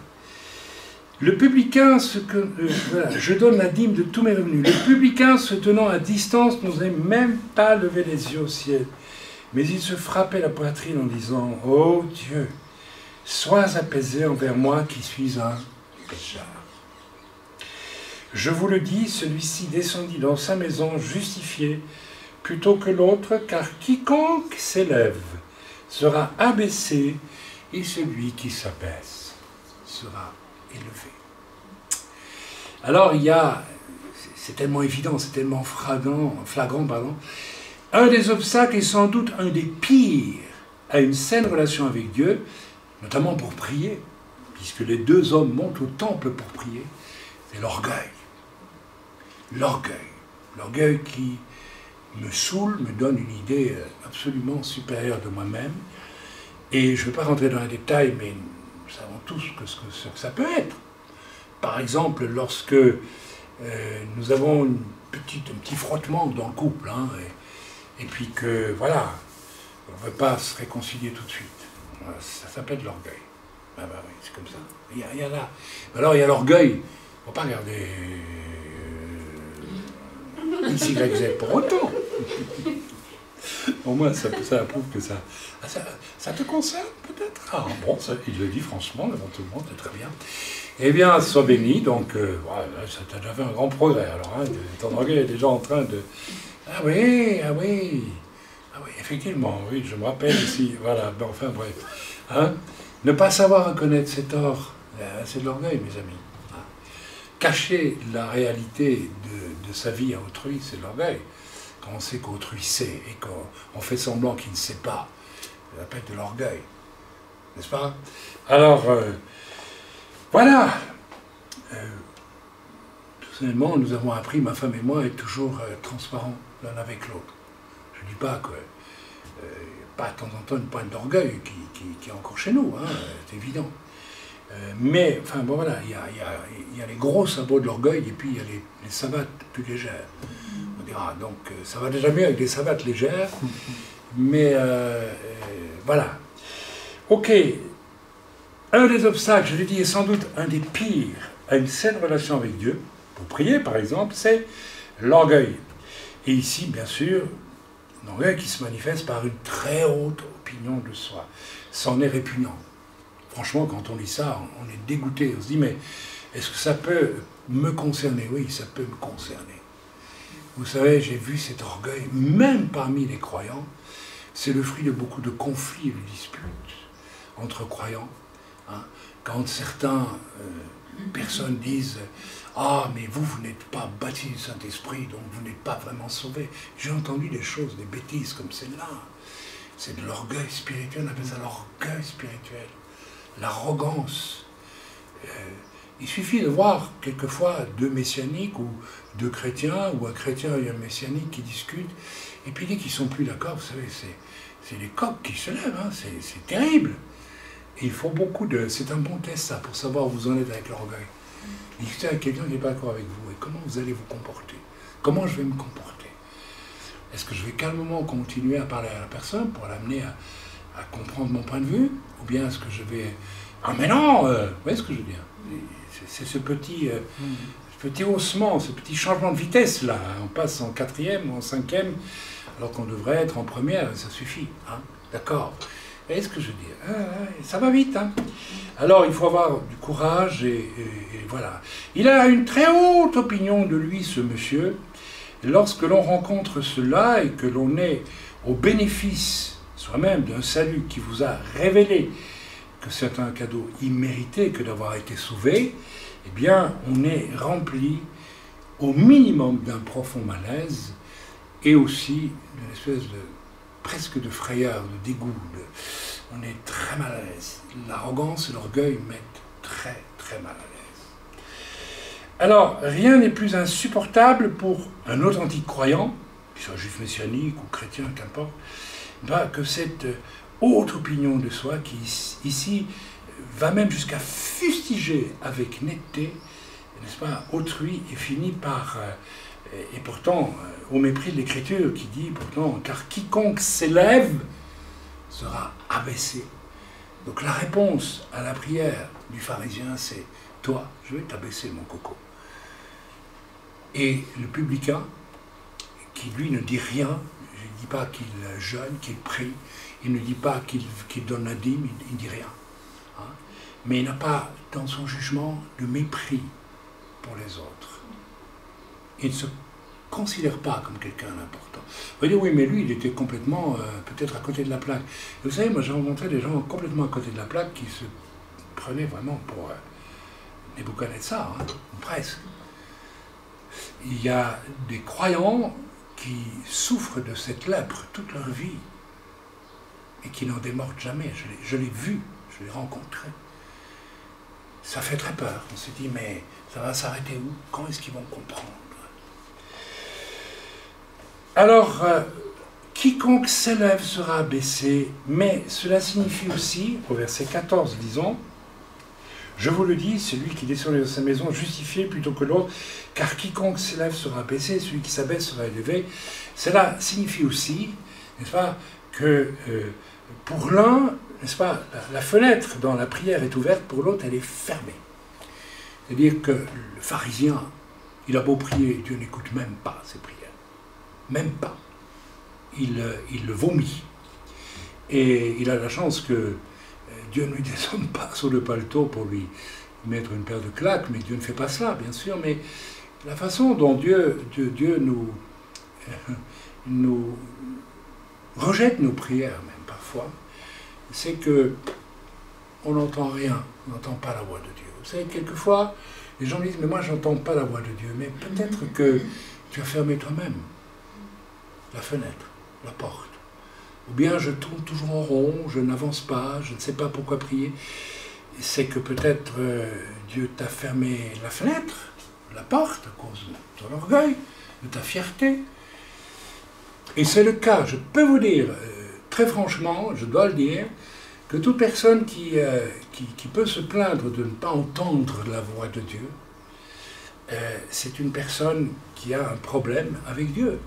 Speaker 1: Le publicain, voilà, je donne la dîme de tous mes revenus. Le publicain, se tenant à distance, n'osait même pas lever les yeux au ciel. Mais il se frappait la poitrine en disant, « Oh Dieu, sois apaisé envers moi qui suis un pécheur. » Je vous le dis, celui-ci descendit dans sa maison justifié plutôt que l'autre, car quiconque s'élève sera abaissé, et celui qui s'abaisse sera élevé. Alors il y a, c'est tellement évident, c'est tellement flagrant, pardon, un des obstacles et sans doute un des pires à une saine relation avec Dieu, notamment pour prier, puisque les deux hommes montent au temple pour prier, c'est l'orgueil. L'orgueil qui me saoule, me donne une idée absolument supérieure de moi-même. Et je ne vais pas rentrer dans les détails, mais nous savons tous ce que ça peut être. Par exemple, lorsque nous avons un petit frottement dans le couple, hein, et puis que, voilà, on ne veut pas se réconcilier tout de suite. Ça s'appelle de l'orgueil. Ah bah oui, c'est comme ça. Il y a là. Alors il y a l'orgueil. Il ne faut pas regarder XYZ pour autant. Au moins, ça prouve que ça te concerne peut-être. Ah bon, il le dit franchement devant tout le monde, c'est très bien. Eh bien, sois béni, donc, voilà, ça t'a déjà fait un grand progrès. Alors, hein, ton orgueil est déjà en train de... Ah oui, effectivement, oui, je me rappelle ici, voilà, ben, enfin bref. Hein, ne pas savoir reconnaître ses torts, c'est de l'orgueil, mes amis. Hein. Cacher la réalité de sa vie à autrui, c'est de l'orgueil. Quand on sait qu'autrui sait et qu'on fait semblant qu'il ne sait pas, ça s'appelle de l'orgueil. N'est-ce pas? Alors, voilà. Personnellement, nous avons appris, ma femme et moi, à être toujours transparents l'un avec l'autre. Je ne dis pas que pas de temps en temps une pointe d'orgueil qui est encore chez nous, hein, c'est évident. Mais, enfin, bon, voilà, il y a les gros sabots de l'orgueil et puis il y a les savates plus légères. On dira, donc, ça va déjà mieux avec des savates légères, mais voilà. Ok, un des obstacles, je l'ai dit, est sans doute un des pires à une saine relation avec Dieu, pour prier par exemple, c'est l'orgueil. Et ici, bien sûr, l'orgueil qui se manifeste par une très haute opinion de soi. Ça en est répugnant. Franchement, quand on lit ça, on est dégoûté. On se dit, mais est-ce que ça peut me concerner? Oui, ça peut me concerner. Vous savez, j'ai vu cet orgueil, même parmi les croyants. C'est le fruit de beaucoup de conflits et de disputes entre croyants. Hein. Quand certaines personnes disent « Ah, mais vous n'êtes pas baptisés du Saint-Esprit, donc vous n'êtes pas vraiment sauvés. » J'ai entendu des choses, des bêtises comme celle-là. C'est de l'orgueil spirituel, on appelle ça l'orgueil spirituel. L'arrogance. Il suffit de voir quelquefois deux messianiques ou deux chrétiens ou un chrétien et un messianique qui discutent et puis dès qu'ils ne sont plus d'accord, vous savez, c'est les coqs qui se lèvent, hein, c'est terrible. Et il faut beaucoup de... C'est un bon test ça pour savoir où vous en êtes avec l'orgueil. Discutez avec quelqu'un qui n'est pas d'accord avec vous et comment vous allez vous comporter. Comment je vais me comporter? Est-ce que je vais calmement continuer à parler à la personne pour l'amener à comprendre mon point de vue? Ou bien est-ce que je vais... Ah mais non vous voyez ce que je veux dire? C'est ce petit haussement, ce petit changement de vitesse là. On passe en 4e ou en 5e, alors qu'on devrait être en première, ça suffit. Hein? D'accord? Vous voyez ce que je veux dire? Ça va vite. Hein? Alors il faut avoir du courage et voilà. Il a une très haute opinion de lui, ce monsieur. Lorsque l'on rencontre cela et que l'on est au bénéfice soi-même d'un salut qui vous a révélé que c'est un cadeau immérité que d'avoir été sauvé, eh bien, on est rempli au minimum d'un profond malaise et aussi d'une espèce de, presque de frayeur, de dégoût. On est très mal à l'aise. L'arrogance et l'orgueil mettent très, très mal à l'aise. Alors, rien n'est plus insupportable pour un authentique croyant, qu'il soit juif messianique ou chrétien, qu'importe, que cette haute opinion de soi qui, ici, va même jusqu'à fustiger avec netteté, n'est-ce pas, autrui et finit par... et pourtant, au mépris de l'Écriture qui dit pourtant, car quiconque s'élève sera abaissé. Donc la réponse à la prière du pharisien, c'est « Toi, je vais t'abaisser, mon coco ». Et le publicain, qui lui ne dit rien, je ne dis pas qu'il jeûne, qu'il prie, il ne dit pas qu'il donne la dîme, il ne dit rien. Hein? Mais il n'a pas, dans son jugement, de mépris pour les autres. Il ne se considère pas comme quelqu'un d'important. Vous allez dire, oui, mais lui, il était complètement, peut-être à côté de la plaque. Et vous savez, moi, j'ai rencontré des gens complètement à côté de la plaque qui se prenaient vraiment pour Nebuchadnezzar, hein, presque. Il y a des croyants qui souffrent de cette lèpre toute leur vie et qui n'en démordent jamais. Je l'ai vu, je l'ai rencontré. Ça fait très peur. On se dit, mais ça va s'arrêter où? Quand est-ce qu'ils vont comprendre? Alors, quiconque s'élève sera abaissé, mais cela signifie aussi, au verset 14, disons, je vous le dis, celui qui descend de sa maison justifié plutôt que l'autre, car quiconque s'élève sera abaissé, celui qui s'abaisse sera élevé. Cela signifie aussi, n'est-ce pas, que pour l'un, n'est-ce pas, la fenêtre dans la prière est ouverte, pour l'autre, elle est fermée. C'est-à-dire que le pharisien, il a beau prier, Dieu n'écoute même pas ses prières. Même pas. Il le vomit. Et il a la chance que Dieu ne lui descende pas sur le paletot pour lui mettre une paire de claques, mais Dieu ne fait pas cela, bien sûr. Mais la façon dont Dieu nous rejette nos prières, même parfois, c'est que on n'entend rien, on n'entend pas la voix de Dieu. Vous savez, quelquefois, les gens disent, mais moi, je n'entends pas la voix de Dieu. Mais peut-être que tu as fermé toi-même la fenêtre, la porte. Ou bien je tourne toujours en rond, je n'avance pas, je ne sais pas pourquoi prier. C'est que peut-être Dieu t'a fermé la fenêtre, la porte, à cause de ton orgueil, de ta fierté. Et c'est le cas, je peux vous dire, très franchement, je dois le dire, que toute personne qui peut se plaindre de ne pas entendre la voix de Dieu, c'est une personne qui a un problème avec Dieu.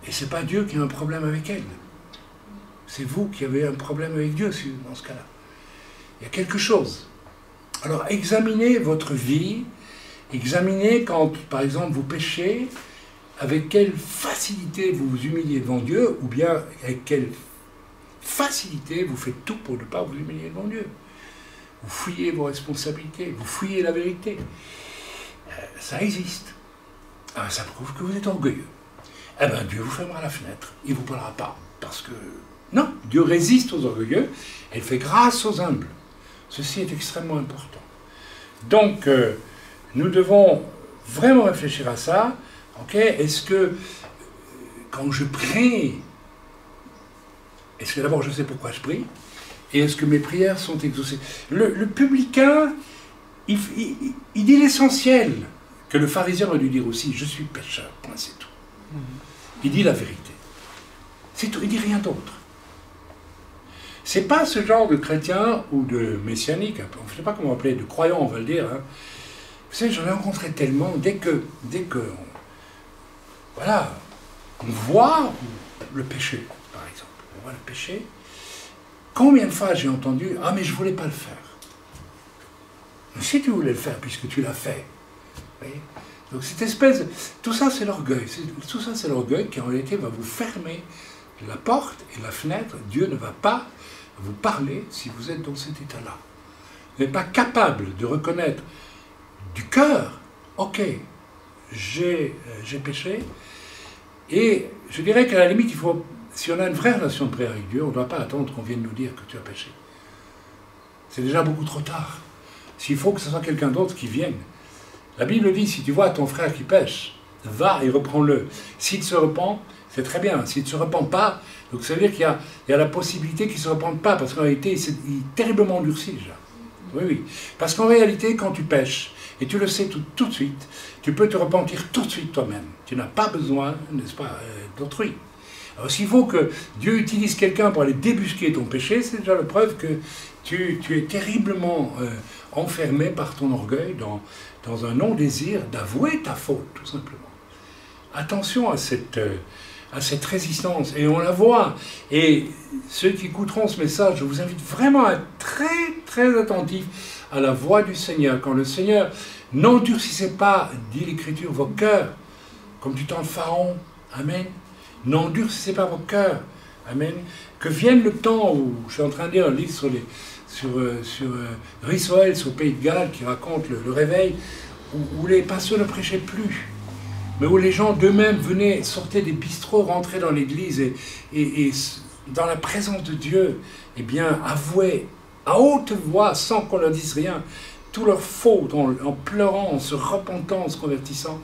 Speaker 1: Et ce n'est pas Dieu qui a un problème avec elle. C'est vous qui avez un problème avec Dieu dans ce cas-là. Il y a quelque chose. Alors examinez votre vie, examinez quand, par exemple, vous péchez, avec quelle facilité vous vous humiliez devant Dieu, ou bien avec quelle facilité vous faites tout pour ne pas vous humilier devant Dieu. Vous fouillez vos responsabilités, vous fouillez la vérité. Ça existe. Ah, ça prouve que vous êtes orgueilleux. Eh bien, Dieu vous fermera la fenêtre. Il ne vous parlera pas. Parce que, non, Dieu résiste aux orgueilleux et il fait grâce aux humbles. Ceci est extrêmement important. Donc, nous devons vraiment réfléchir à ça. Okay? Est-ce que, quand je prie, est-ce que d'abord je sais pourquoi je prie? Et est-ce que mes prières sont exaucées? Le publicain, il dit l'essentiel que le pharisien aurait dû dire aussi. Je suis pécheur, point, c'est tout. Il dit la vérité. C'est tout, il ne dit rien d'autre. C'est pas ce genre de chrétien ou de messianique, je ne sais pas comment appeler, de croyant, on va le dire. Hein. Vous savez, j'en ai rencontré tellement, dès que voilà, on voit le péché, par exemple. On voit le péché. Combien de fois j'ai entendu « Ah, mais je ne voulais pas le faire. » Mais si tu voulais le faire, puisque tu l'as fait. Vous voyez? Donc cette espèce... Tout ça, c'est l'orgueil. Tout ça, c'est l'orgueil qui, en réalité, va vous fermer la porte et la fenêtre. Dieu ne va pas vous parler si vous êtes dans cet état-là. Vous n'êtes pas capable de reconnaître du cœur « Ok, j'ai péché. » Et je dirais qu'à la limite, il faut... Si on a une vraie relation de prière avec Dieu, on ne doit pas attendre qu'on vienne nous dire que tu as péché. C'est déjà beaucoup trop tard. S'il faut que ce soit quelqu'un d'autre qui vienne. La Bible dit, si tu vois ton frère qui pêche, va et reprends-le. S'il se repent, c'est très bien. S'il ne se repent pas, donc ça veut dire qu'il y a la possibilité qu'il ne se repente pas, parce qu'en réalité, il est terriblement endurci déjà. Oui, oui. Parce qu'en réalité, quand tu pêches, et tu le sais tout de suite, tu peux te repentir tout de suite toi-même. Tu n'as pas besoin, n'est-ce pas, d'autrui. Alors s'il faut que Dieu utilise quelqu'un pour aller débusquer ton péché, c'est déjà la preuve que tu es terriblement enfermé par ton orgueil dans un non-désir d'avouer ta faute, tout simplement. Attention à cette résistance, et on la voit. Et ceux qui écouteront ce message, je vous invite vraiment à être très, très attentifs à la voix du Seigneur. Quand le Seigneur n'endurcissait pas, dit l'Écriture, vos cœurs, comme du temps de Pharaon. Amen. N'endurcissez pas vos cœurs. Amen. Que vienne le temps où, je suis en train de lire un livre sur Rissoel, sur le pays de Galles, qui raconte le réveil, où les pasteurs ne prêchaient plus, mais où les gens d'eux-mêmes venaient, sortaient des bistrots, rentraient dans l'église et dans la présence de Dieu, eh bien, avouaient à haute voix, sans qu'on leur dise rien, toutes leurs fautes, en pleurant, en se repentant, en se convertissant.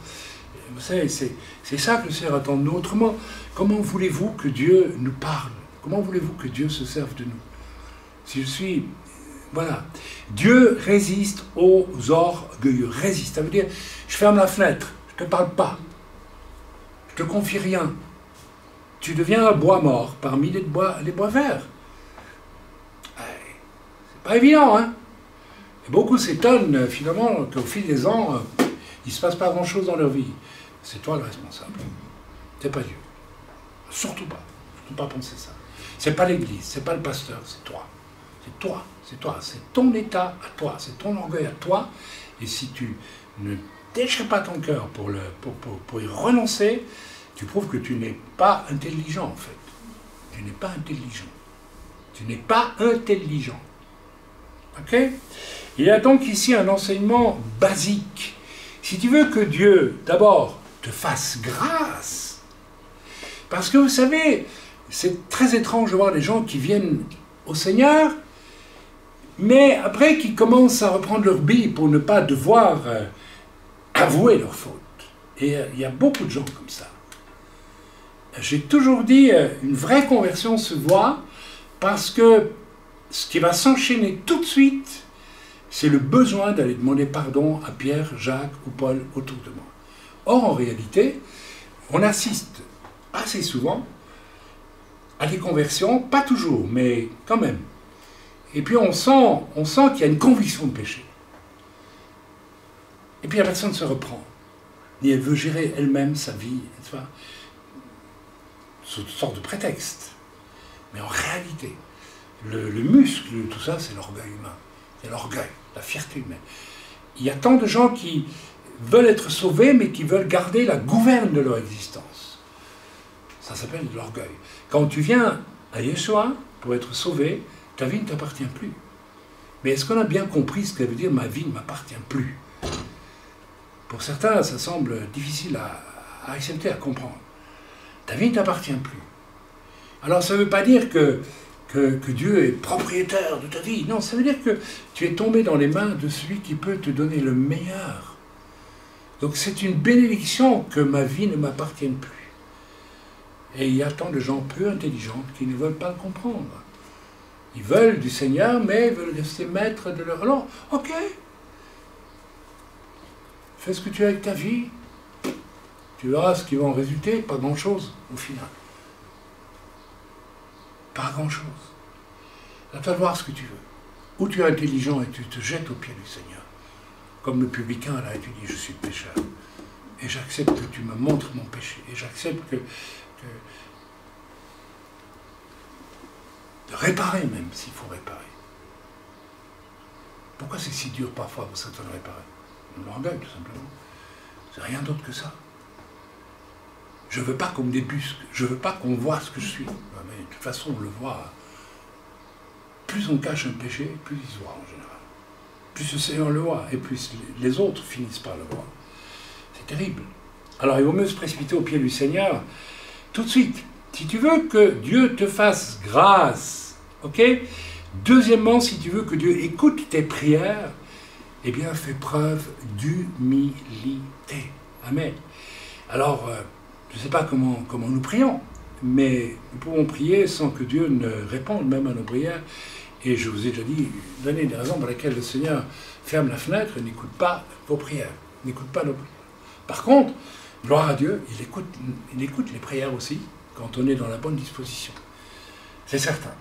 Speaker 1: Vous savez, c'est ça que le Seigneur attend de nous. Autrement, comment voulez-vous que Dieu nous parle? Comment voulez-vous que Dieu se serve de nous? Si je suis... Voilà. Dieu résiste aux orgueilleux. Résiste. Ça veut dire, je ferme la fenêtre, je ne te parle pas. Je ne te confie rien. Tu deviens un bois mort parmi les bois verts. C'est pas évident, hein? Et beaucoup s'étonnent, finalement, qu'au fil des ans, il ne se passe pas grand-chose dans leur vie. C'est toi le responsable. C'est pas Dieu. Surtout pas. Surtout pas penser ça. C'est pas l'église, c'est pas le pasteur, c'est toi. C'est toi, c'est toi. C'est ton état à toi, c'est ton orgueil à toi. Et si tu ne déchires pas ton cœur pour y renoncer, tu prouves que tu n'es pas intelligent, en fait. Tu n'es pas intelligent. Tu n'es pas intelligent. Ok? Il y a donc ici un enseignement basique. Si tu veux que Dieu, d'abord, te fasse grâce, parce que vous savez, c'est très étrange de voir des gens qui viennent au Seigneur, mais après qui commencent à reprendre leur bille pour ne pas devoir avouer leurs fautes. Et il y a beaucoup de gens comme ça. J'ai toujours dit, une vraie conversion se voit parce que ce qui va s'enchaîner tout de suite, c'est le besoin d'aller demander pardon à Pierre, Jacques ou Paul autour de moi. Or, en réalité, on assiste assez souvent à des conversions, pas toujours, mais quand même. Et puis on sent qu'il y a une conviction de péché. Et puis la personne se reprend. Et elle veut gérer elle-même sa vie, tu vois, sous toutes sortes de prétextes. Mais en réalité, le muscle de tout ça, c'est l'orgueil humain. C'est l'orgueil, la fierté humaine. Il y a tant de gens qui veulent être sauvés, mais qui veulent garder la gouverne de leur existence. Ça s'appelle de l'orgueil. Quand tu viens à Yeshua pour être sauvé, ta vie ne t'appartient plus. Mais est-ce qu'on a bien compris ce que ça veut dire « ma vie ne m'appartient plus » ? Pour certains, ça semble difficile à accepter, à comprendre. Ta vie ne t'appartient plus. Alors ça ne veut pas dire que Dieu est propriétaire de ta vie. Non, ça veut dire que tu es tombé dans les mains de celui qui peut te donner le meilleur. Donc c'est une bénédiction que ma vie ne m'appartienne plus. Et il y a tant de gens peu intelligents qui ne veulent pas le comprendre. Ils veulent du Seigneur, mais ils veulent rester maîtres de leur... Alors, ok. Fais ce que tu as avec ta vie. Tu verras ce qui va en résulter, pas grand-chose au final. Pas grand-chose. À toi de voir ce que tu veux. Ou tu es intelligent et tu te jettes aux pieds du Seigneur. Comme le publicain là, et tu dis, je suis pécheur. Et j'accepte que tu me montres mon péché. Et j'accepte que de réparer même, s'il faut réparer. Pourquoi c'est si dur parfois pour certains de réparer? L'orgueil, tout simplement. C'est rien d'autre que ça. Je ne veux pas qu'on me débusque. Je ne veux pas qu'on voit ce que je suis. Mais de toute façon, on le voit. Plus on cache un péché, plus il se voit en général. Plus le Seigneur le voit, et plus les autres finissent par le voir. C'est terrible. Alors il vaut mieux se précipiter au pied du Seigneur tout de suite. Si tu veux que Dieu te fasse grâce, ok? Deuxièmement, si tu veux que Dieu écoute tes prières, eh bien fais preuve d'humilité. Amen. Alors, je ne sais pas comment nous prions, mais nous pouvons prier sans que Dieu ne réponde même à nos prières. Et je vous ai déjà donné des raisons pour lesquelles le Seigneur ferme la fenêtre et n'écoute pas vos prières, n'écoute pas nos prières. Par contre, gloire à Dieu, il écoute les prières aussi, quand on est dans la bonne disposition. C'est certain.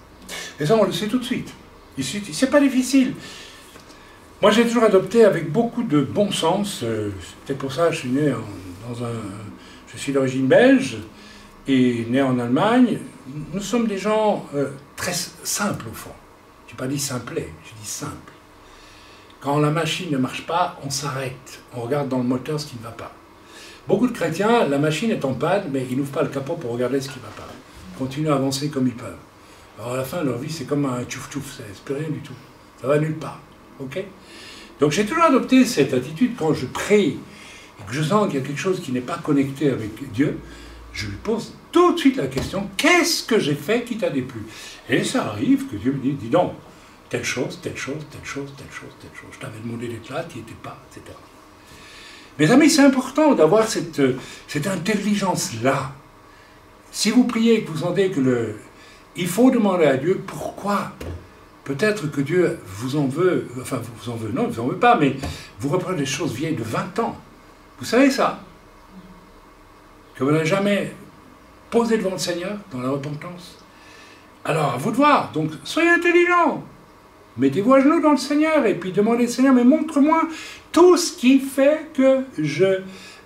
Speaker 1: Et ça, on le sait tout de suite. C'est pas difficile. Moi, j'ai toujours adopté avec beaucoup de bon sens. C'est pour ça que je suis né je suis d'origine belge et né en Allemagne. Nous sommes des gens très simples, au fond. Je n'ai pas dit simplet, j'ai dit simple. Quand la machine ne marche pas, on s'arrête. On regarde dans le moteur ce qui ne va pas. Beaucoup de chrétiens, la machine est en panne, mais ils n'ouvrent pas le capot pour regarder ce qui ne va pas. Ils continuent à avancer comme ils peuvent. Alors à la fin, leur vie, c'est comme un tchouf-tchouf, c'est plus rien du tout. Ça va nulle part. Ok? Donc j'ai toujours adopté cette attitude quand je prie et que je sens qu'il y a quelque chose qui n'est pas connecté avec Dieu, je lui pose tout de suite la question, qu'est-ce que j'ai fait qui t'a déplu? Et ça arrive que Dieu me dit, dis donc, telle chose, telle chose, telle chose, telle chose, telle chose. Je t'avais demandé d'être là, tu n'y étais pas, etc. Mes amis, c'est important d'avoir cette intelligence-là. Si vous priez et que vous sentez que il faut demander à Dieu pourquoi. Peut-être que Dieu vous en veut, enfin vous en veut, non, vous en veut pas, mais vous reprenez des choses vieilles de 20 ans. Vous savez ça? Que vous n'avez jamais posé devant le Seigneur dans la repentance. Alors, à vous de voir. Donc, soyez intelligents. Mettez-vous à genoux dans le Seigneur et puis demandez au Seigneur, mais montre-moi tout ce qui fait que je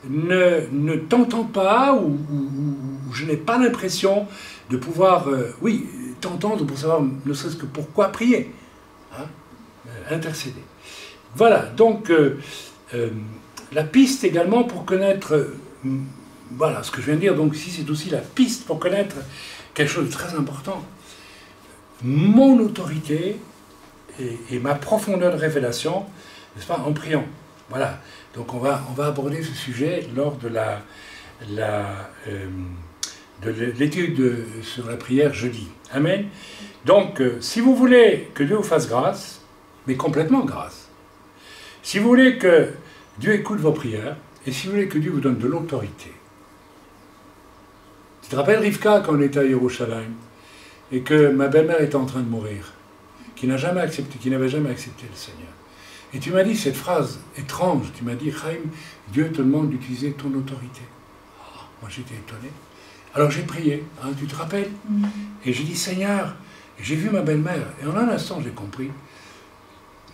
Speaker 1: ne t'entends pas ou je n'ai pas l'impression de pouvoir, t'entendre pour savoir ne serait-ce que pourquoi prier. Hein, intercéder. Voilà, donc la piste également pour connaître, voilà ce que je viens de dire, donc ici c'est aussi la piste pour connaître quelque chose de très important. Mon autorité et ma profondeur de révélation, n'est-ce pas, en priant. Voilà, donc on va aborder ce sujet lors de l'étude sur la prière jeudi. Amen. Donc, si vous voulez que Dieu vous fasse grâce, mais complètement grâce, si vous voulez que Dieu écoute vos prières, et si vous voulez que Dieu vous donne de l'autorité. Tu te rappelles Rivka quand on était à Yerushalayim, et que ma belle-mère était en train de mourir, qui n'avait jamais accepté le Seigneur. Et tu m'as dit cette phrase étrange, tu m'as dit, Chaim, Dieu te demande d'utiliser ton autorité. Oh, moi j'étais étonné. Alors j'ai prié, hein, tu te rappelles? Et j'ai dit, Seigneur, j'ai vu ma belle-mère, et en un instant j'ai compris,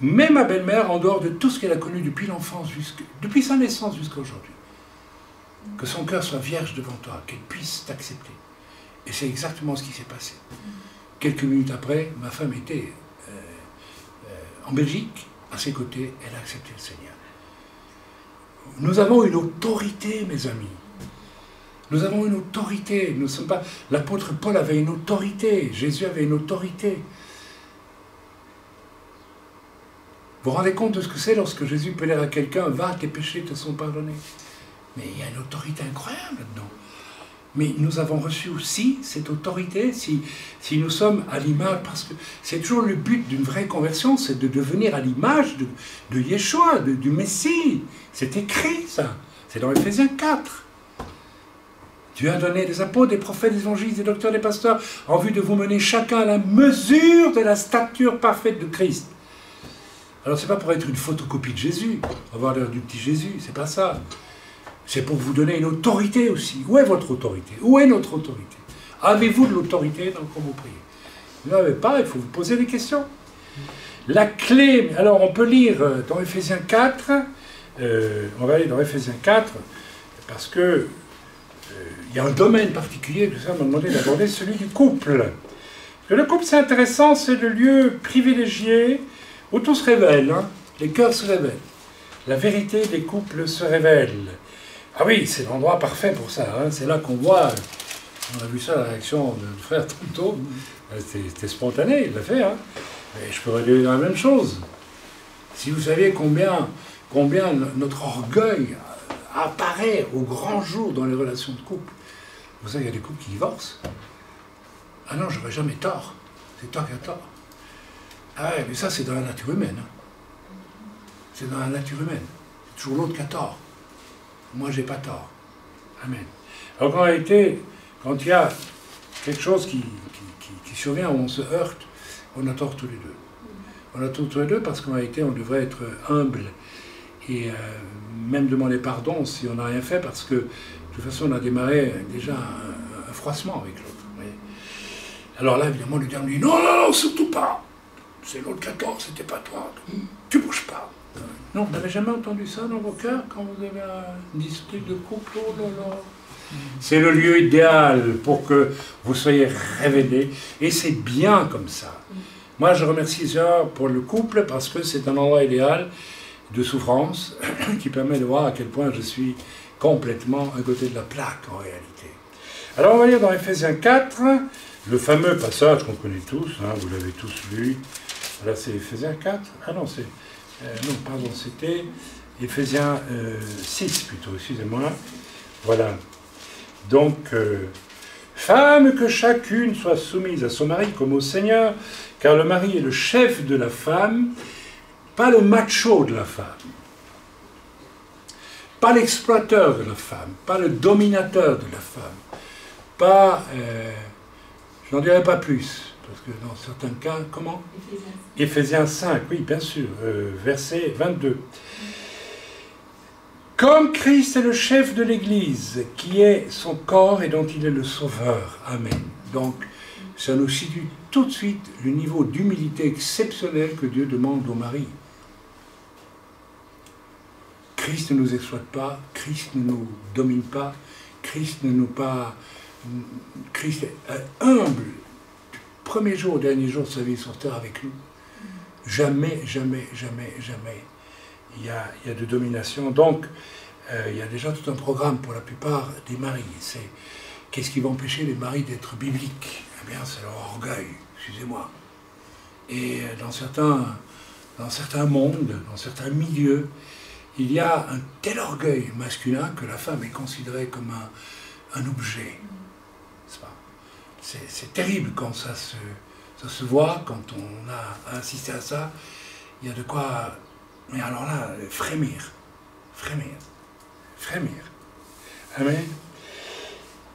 Speaker 1: mais ma belle-mère, en dehors de tout ce qu'elle a connu depuis l'enfance, depuis sa naissance jusqu'à aujourd'hui, que son cœur soit vierge devant toi, qu'elle puisse t'accepter. Et c'est exactement ce qui s'est passé. Quelques minutes après, ma femme était en Belgique, à ses côtés, elle a accepté le Seigneur. Nous avons une autorité, mes amis. Nous avons une autorité. Nous ne sommes pas... L'apôtre Paul avait une autorité. Jésus avait une autorité. Vous vous rendez compte de ce que c'est lorsque Jésus peut dire à quelqu'un « Va, tes péchés te sont pardonnés ». Mais il y a une autorité incroyable là-dedans. Mais nous avons reçu aussi cette autorité si nous sommes à l'image, parce que c'est toujours le but d'une vraie conversion, c'est de devenir à l'image de Yeshua, du Messie. C'est écrit ça, c'est dans Éphésiens 4. Dieu a donné des apôtres, des prophètes, des évangélistes, des docteurs, des pasteurs, en vue de vous mener chacun à la mesure de la stature parfaite de Christ. Alors c'est pas pour être une photocopie de Jésus, avoir l'air du petit Jésus, c'est pas ça. C'est pour vous donner une autorité aussi. Où est votre autorité? Où est notre autorité? Avez-vous de l'autorité quand vous priez? Vous n'avez pas, il faut vous poser des questions. La clé, alors on peut lire dans Éphésiens 4, on va aller dans Éphésiens 4, parce que il y a un domaine particulier, que ça m'a demandé d'aborder, celui du couple. Le couple, c'est intéressant, c'est le lieu privilégié où tout se révèle, hein, les cœurs se révèlent. La vérité des couples se révèle. Ah oui, c'est l'endroit parfait pour ça. Hein. C'est là qu'on voit, on a vu ça, la réaction de frère tantôt. C'était spontané, il l'a fait. Hein. Mais je pourrais dire la même chose. Si vous saviez combien notre orgueil apparaît au grand jour dans les relations de couple. Vous savez, il y a des couples qui divorcent. Ah non, j'aurais jamais tort. C'est toi qui as tort. Ah ouais, mais ça, c'est dans la nature humaine. Hein. C'est dans la nature humaine. C'est toujours l'autre qui a tort. Moi, j'ai pas tort. Amen. Alors, en réalité, quand il y a quelque chose qui survient, où on se heurte, on a tort tous les deux. On a tort tous les deux parce qu'en réalité, on devrait être humble et même demander pardon si on n'a rien fait, parce que de toute façon, on a démarré déjà un froissement avec l'autre. Alors là, évidemment, le diable dit « Non, non, non, surtout pas. C'est l'autre qui a tort, c'était pas toi. Tu bouges pas. » Non, vous n'avez jamais entendu ça dans vos cœurs quand vous avez un dispute de couple? Oh là là. C'est le lieu idéal pour que vous soyez révélés, et c'est bien comme ça. Moi, je remercie Seigneur pour le couple parce que c'est un endroit idéal de souffrance qui permet de voir à quel point je suis complètement à côté de la plaque en réalité. Alors, on va lire dans Éphésiens 4, le fameux passage qu'on connaît tous, hein, vous l'avez tous lu. Là, c'est Éphésiens 4. Ah non, c'est... non, pardon, c'était Éphésiens 6 plutôt, excusez-moi. Voilà. Donc, femme, que chacune soit soumise à son mari comme au Seigneur, car le mari est le chef de la femme, pas le macho de la femme, pas l'exploiteur de la femme, pas le dominateur de la femme, pas... je n'en dirai pas plus. Parce que dans certains cas, comment? Éphésiens 5, oui, bien sûr, verset 22. Comme Christ est le chef de l'Église, qui est son corps et dont il est le sauveur. Amen. Donc, ça nous situe tout de suite le niveau d'humilité exceptionnel que Dieu demande au mari. Christ ne nous exploite pas, Christ ne nous domine pas, Christ ne nous pas... Christ est humble. Premier jour, dernier jour de sa vie sur terre avec nous. Jamais, jamais, jamais, jamais il y a de domination. Donc, il y a déjà tout un programme pour la plupart des maris. C'est qu'est-ce qui va empêcher les maris d'être bibliques? Eh bien, c'est leur orgueil, excusez-moi. Et dans certains mondes, dans certains milieux, il y a un tel orgueil masculin que la femme est considérée comme un objet. C'est terrible quand ça se voit, quand on a assisté à ça. Il y a de quoi, mais alors là, frémir. Amen.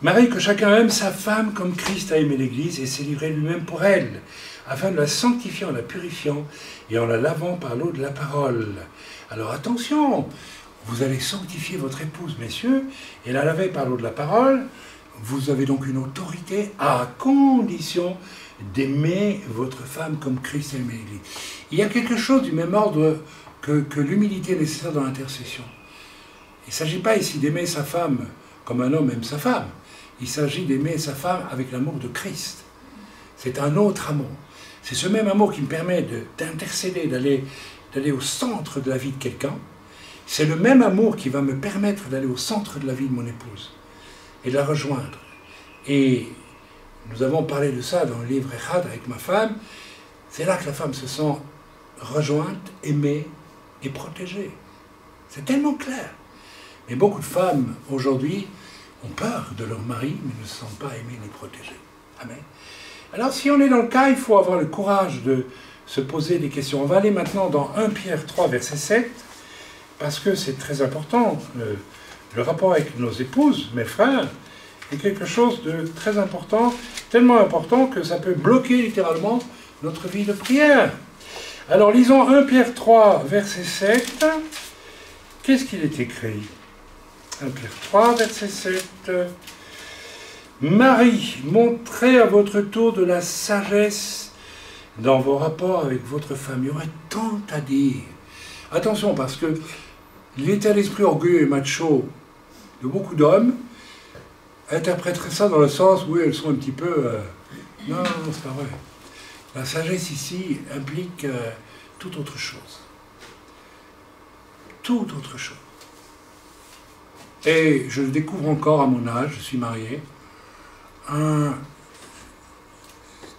Speaker 1: Marie, que chacun aime sa femme comme Christ a aimé l'Église et s'est livré lui-même pour elle, afin de la sanctifier en la purifiant et en la lavant par l'eau de la parole. Alors attention, vous allez sanctifier votre épouse, messieurs, et la laver par l'eau de la parole. Vous avez donc une autorité à condition d'aimer votre femme comme Christ a aimé l'Église. Il y a quelque chose du même ordre que l'humilité nécessaire dans l'intercession. Il ne s'agit pas ici d'aimer sa femme comme un homme aime sa femme. Il s'agit d'aimer sa femme avec l'amour de Christ. C'est un autre amour. C'est ce même amour qui me permet d'intercéder, d'aller au centre de la vie de quelqu'un. C'est le même amour qui va me permettre d'aller au centre de la vie de mon épouse et de la rejoindre. Et nous avons parlé de ça dans le livre Echad avec ma femme. C'est là que la femme se sent rejointe, aimée et protégée. C'est tellement clair. Mais beaucoup de femmes, aujourd'hui, ont peur de leur mari, mais ne se sentent pas aimées ni protégées. Amen. Alors, si on est dans le cas, il faut avoir le courage de se poser des questions. On va aller maintenant dans 1 Pierre 3, verset 7, parce que c'est très important. Le rapport avec nos épouses, mes frères, est quelque chose de très important, tellement important que ça peut bloquer littéralement notre vie de prière. Alors, lisons 1 Pierre 3, verset 7. Qu'est-ce qu'il est écrit? 1 Pierre 3, verset 7. Marie, montrez à votre tour de la sagesse dans vos rapports avec votre femme. Il y aurait tant à dire. Attention, parce que l'état d'esprit orgueilleux et macho de beaucoup d'hommes interpréterait ça dans le sens où elles sont un petit peu... Non, c'est pas vrai. La sagesse ici implique toute autre chose. Toute autre chose. Et je le découvre encore à mon âge, je suis marié,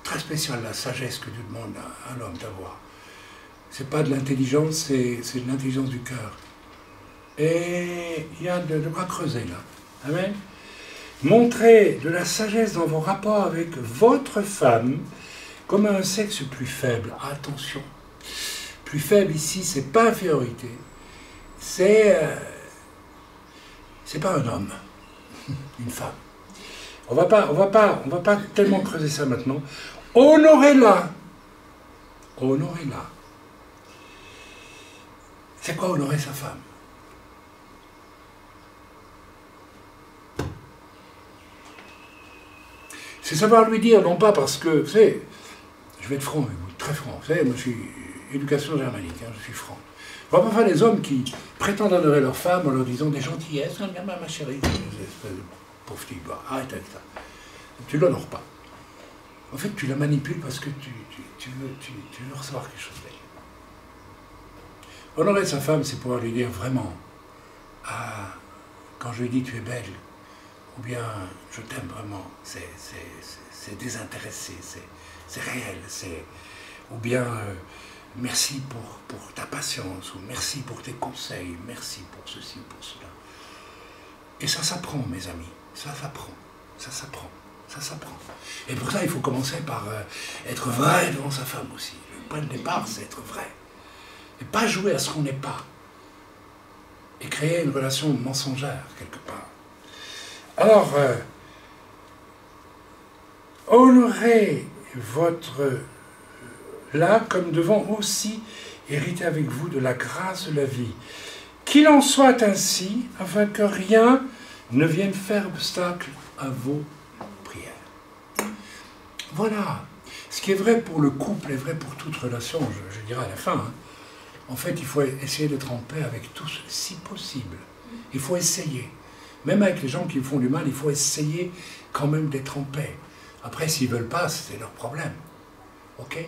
Speaker 1: très spécial, la sagesse que Dieu demande à l'homme d'avoir. C'est pas de l'intelligence, c'est de l'intelligence du cœur. Et il y a de quoi creuser là. Amen. Montrez de la sagesse dans vos rapports avec votre femme comme un sexe plus faible. Attention. Plus faible ici, c'est pas infériorité. C'est pas un homme, une femme. On va pas tellement creuser ça maintenant. Honorez-la. Honorez-la. C'est quoi honorer sa femme? C'est savoir lui dire, non pas parce que, vous savez, je vais être franc avec vous, très franc. Vous savez, moi je suis éducation germanique, hein, je suis franc. On va pas faire des hommes qui prétendent adorer leur femme en leur disant des gentillesses, ma chérie, espèce de pauvre fille, arrête avec ça. Tu ne l'honores pas. En fait, tu la manipules parce que tu veux recevoir quelque chose d'elle. Honorer sa femme, c'est pouvoir lui dire vraiment, quand je lui dis tu es belle, ou bien je t'aime vraiment, c'est désintéressé, c'est réel, ou bien merci pour ta patience, ou merci pour tes conseils, merci pour ceci ou pour cela. Et ça s'apprend, mes amis, ça s'apprend, ça s'apprend, ça s'apprend. Et pour ça, il faut commencer par être vrai devant sa femme aussi. Le point de départ, c'est être vrai. Et pas jouer à ce qu'on n'est pas. Et créer une relation mensongère, quelque part. Alors, honorez votre là comme devant aussi hériter avec vous de la grâce de la vie. Qu'il en soit ainsi, afin que rien ne vienne faire obstacle à vos prières. Voilà. Ce qui est vrai pour le couple est vrai pour toute relation, je dirais à la fin. Hein. En fait, il faut essayer d'être en paix avec tous, si possible. Il faut essayer. Même avec les gens qui font du mal, il faut essayer quand même d'être en paix. Après, s'ils ne veulent pas, c'est leur problème. Ok?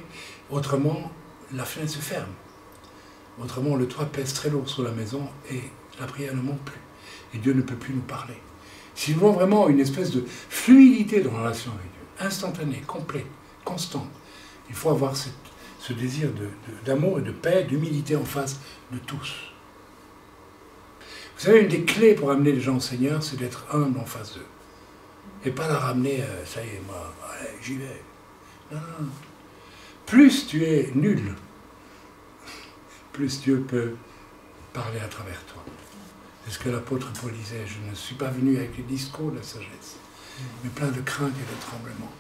Speaker 1: Autrement, la fenêtre se ferme. Autrement, le toit pèse très lourd sur la maison et la prière ne monte plus. Et Dieu ne peut plus nous parler. Si nous voulons vraiment une espèce de fluidité dans la relation avec Dieu, instantanée, complète, constante, il faut avoir ce désir d'amour et de paix, d'humilité en face de tous. Vous savez, une des clés pour amener les gens au Seigneur, c'est d'être humble en face d'eux. Et pas la ramener, ça y est, moi, allez, j'y vais. Non, non. Plus tu es nul, plus Dieu peut parler à travers toi. C'est ce que l'apôtre Paul disait, je ne suis pas venu avec les discours de la sagesse, mais plein de crainte et de tremblement.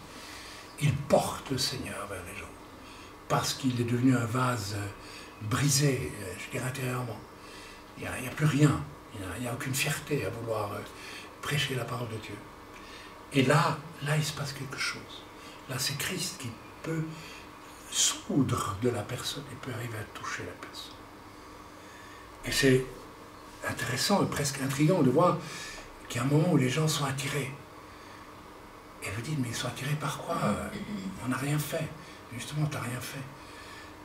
Speaker 1: Il porte le Seigneur vers les gens, parce qu'il est devenu un vase brisé, je dirais intérieurement. Il n'y a plus rien, il n'y a aucune fierté à vouloir prêcher la parole de Dieu. Et là, il se passe quelque chose. Là, c'est Christ qui peut soudre de la personne et peut arriver à toucher la personne. Et c'est intéressant et presque intriguant de voir qu'il y a un moment où les gens sont attirés. Et vous dites, mais ils sont attirés par quoi? On n'a rien fait. Justement, tu n'as rien fait.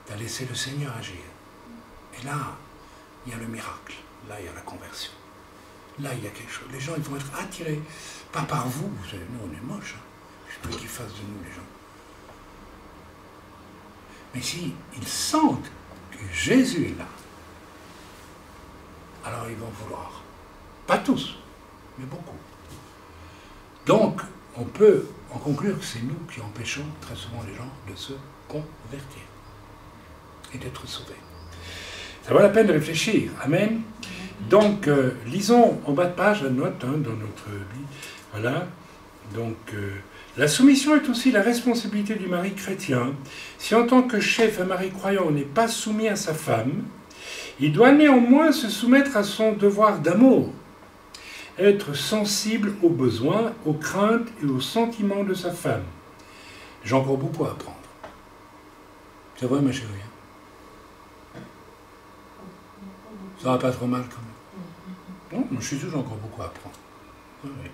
Speaker 1: Tu as laissé le Seigneur agir. Et là, il y a le miracle. là il y a la conversion. Là il y a quelque chose. Les gens ils vont être attirés, pas par vous. Vous savez, nous on est moches. Hein. Je veux qu'ils fassent de nous les gens. Mais si ils sentent que Jésus est là, alors ils vont vouloir. Pas tous, mais beaucoup. Donc, on peut en conclure que c'est nous qui empêchons très souvent les gens de se convertir et d'être sauvés. Ça vaut la peine de réfléchir. Amen. Donc, lisons en bas de page la note dans notre Bible. Voilà. Donc, la soumission est aussi la responsabilité du mari chrétien. Si en tant que chef, un mari croyant on n'est pas soumis à sa femme, il doit néanmoins se soumettre à son devoir d'amour, être sensible aux besoins, aux craintes et aux sentiments de sa femme. J'ai encore beaucoup à apprendre. C'est vrai, ma chérie? Ça va pas trop mal quand même. Non, je suis sûr, j'ai encore beaucoup à apprendre. Oui.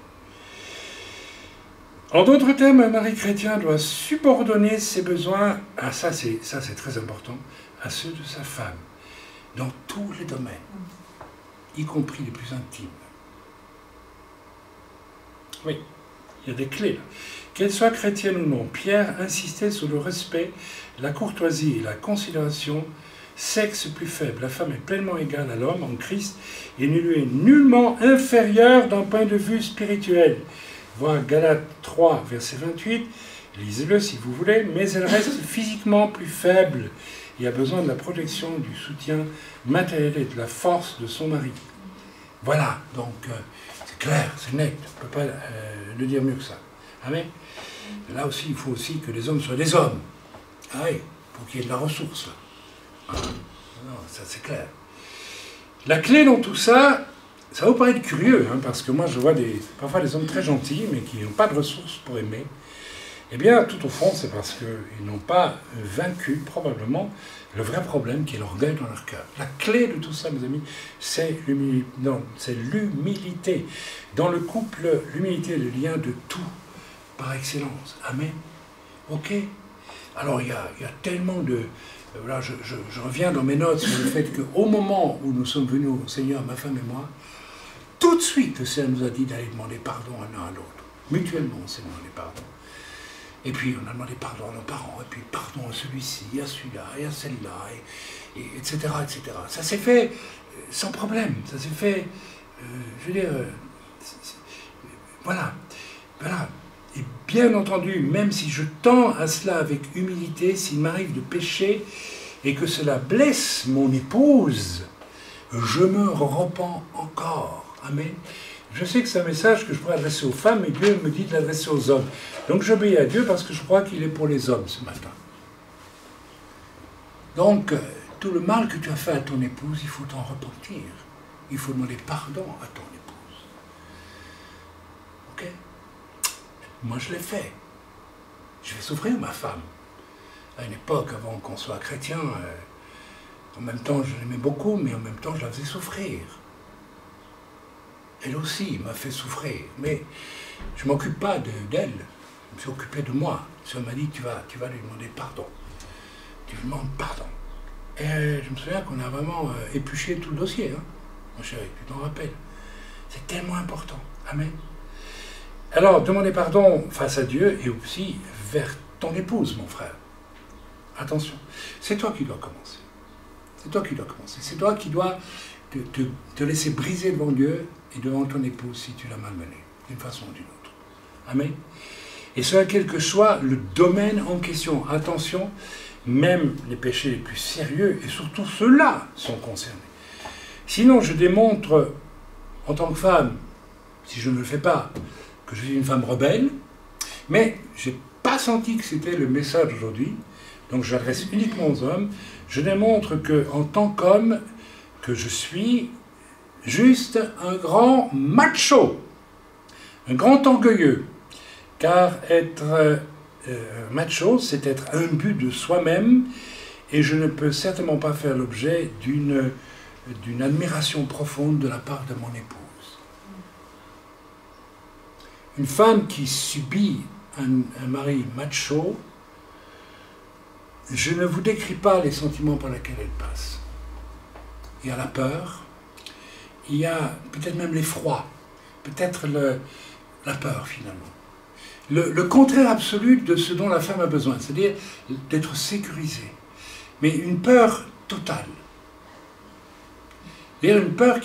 Speaker 1: En d'autres termes, un mari chrétien doit subordonner ses besoins, ça c'est très important, à ceux de sa femme, dans tous les domaines, y compris les plus intimes. Oui, il y a des clés là. Qu'elle soit chrétienne ou non, Pierre insistait sur le respect, la courtoisie et la considération. Sexe plus faible, la femme est pleinement égale à l'homme en Christ et ne lui est nullement inférieure d'un point de vue spirituel. Voir Galates 3, verset 28, lisez-le si vous voulez, mais elle reste physiquement plus faible et a besoin de la protection, du soutien matériel et de la force de son mari. Voilà, donc c'est clair, c'est net, on ne peut pas le dire mieux que ça. Amen. Là aussi, il faut aussi que les hommes soient des hommes. Ah oui, pour qu'il y ait de la ressource là. Non, ça c'est clair. La clé dans tout ça, ça vous paraît curieux, hein, parce que moi je vois parfois des hommes très gentils, mais qui n'ont pas de ressources pour aimer. Eh bien, tout au fond, c'est parce qu'ils n'ont pas vaincu, probablement, le vrai problème qui est l'orgueil dans leur cœur. La clé de tout ça, mes amis, c'est l'humilité. Dans le couple, l'humilité est le lien de tout, par excellence. Amen. Ok. Alors, il y a tellement de... Voilà, je reviens dans mes notes sur le fait qu'au moment où nous sommes venus au Seigneur, ma femme et moi, tout de suite, le Seigneur nous a dit d'aller demander pardon l'un à l'autre. Mutuellement, on s'est demandé pardon. Et puis, on a demandé pardon à nos parents, et puis pardon à celui-ci, à celui-là, et à celle-là, etc., etc. Ça s'est fait sans problème. Ça s'est fait, je veux dire, voilà. Et bien entendu, même si je tends à cela avec humilité, s'il m'arrive de pécher et que cela blesse mon épouse, je me repens encore. Amen. Je sais que c'est un message que je pourrais adresser aux femmes, mais Dieu me dit de l'adresser aux hommes. Donc j'obéis à Dieu parce que je crois qu'il est pour les hommes ce matin. Donc, tout le mal que tu as fait à ton épouse, il faut t'en repentir. Il faut demander pardon à ton épouse. Ok? Moi, je l'ai fait. Je vais souffrir, ma femme. À une époque, avant qu'on soit chrétien, en même temps, je l'aimais beaucoup, mais en même temps, je la faisais souffrir. Elle aussi m'a fait souffrir, mais je ne m'occupe pas d'elle. Je me suis occupé de moi. Ça m'a dit, tu vas lui demander pardon. Tu lui demandes pardon. Et je me souviens qu'on a vraiment épluché tout le dossier, hein, mon chéri, tu t'en rappelles. C'est tellement important. Amen. Alors, demander pardon face à Dieu et aussi vers ton épouse, mon frère. Attention, c'est toi qui dois commencer. C'est toi qui dois commencer. C'est toi qui dois te laisser briser devant Dieu et devant ton épouse si tu l'as malmené, d'une façon ou d'une autre. Amen. Et cela, quel que soit le domaine en question. Attention, même les péchés les plus sérieux, et surtout ceux-là, sont concernés. Sinon, je démontre, en tant que femme, si je ne le fais pas, que je suis une femme rebelle, mais je n'ai pas senti que c'était le message aujourd'hui, donc j'adresse uniquement aux hommes. Je démontre qu'en tant qu'homme, que je suis juste un grand macho, un grand orgueilleux, car être macho, c'est être imbu de soi-même, et je ne peux certainement pas faire l'objet d'une admiration profonde de la part de mon épouse. Une femme qui subit un mari macho, je ne vous décris pas les sentiments par lesquels elle passe. Il y a la peur, il y a peut-être même l'effroi, peut-être la peur finalement. Le contraire absolu de ce dont la femme a besoin, c'est-à-dire d'être sécurisée. Mais une peur totale. C'est-à-dire une peur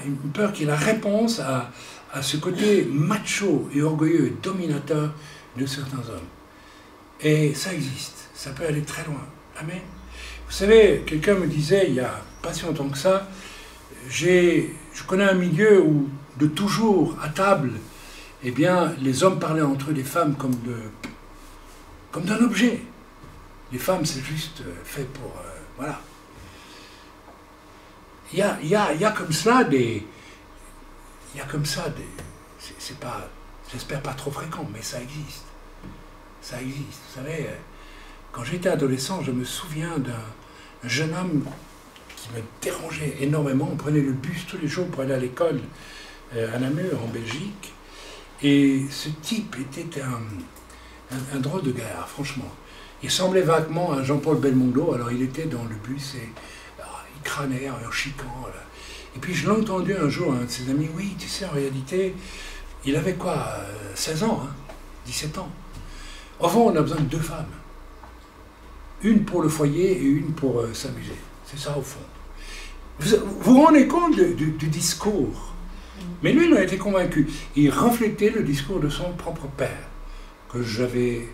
Speaker 1: une peur qui est la réponse à ce côté macho et orgueilleux et dominateur de certains hommes. Et ça existe, ça peut aller très loin. Amen. Vous savez, quelqu'un me disait, il n'y a pas si longtemps que ça, je connais un milieu où, de toujours, à table, eh bien, les hommes parlaient entre eux des femmes comme d'un objet. Les femmes, c'est juste fait pour... voilà. Il y a comme ça des... Il y a comme ça des... C'est pas... J'espère pas trop fréquent, mais ça existe. Ça existe. Vous savez, quand j'étais adolescent, je me souviens d'un jeune homme qui me dérangeait énormément. On prenait le bus tous les jours pour aller à l'école à Namur, en Belgique. Et ce type était un drôle de gars, franchement. Il semblait vaguement à Jean-Paul Belmondo. Alors il était dans le bus et il crânait en chiquant. Là. Et puis je l'ai entendu un jour, un de ses amis, oui, tu sais, en réalité, il avait quoi, 16 ans, hein, 17 ans. Au fond, on a besoin de 2 femmes. Une pour le foyer et une pour s'amuser. C'est ça, au fond. Vous vous rendez compte du discours? Mais lui, il a été convaincu. Il reflétait le discours de son propre père, que j'ai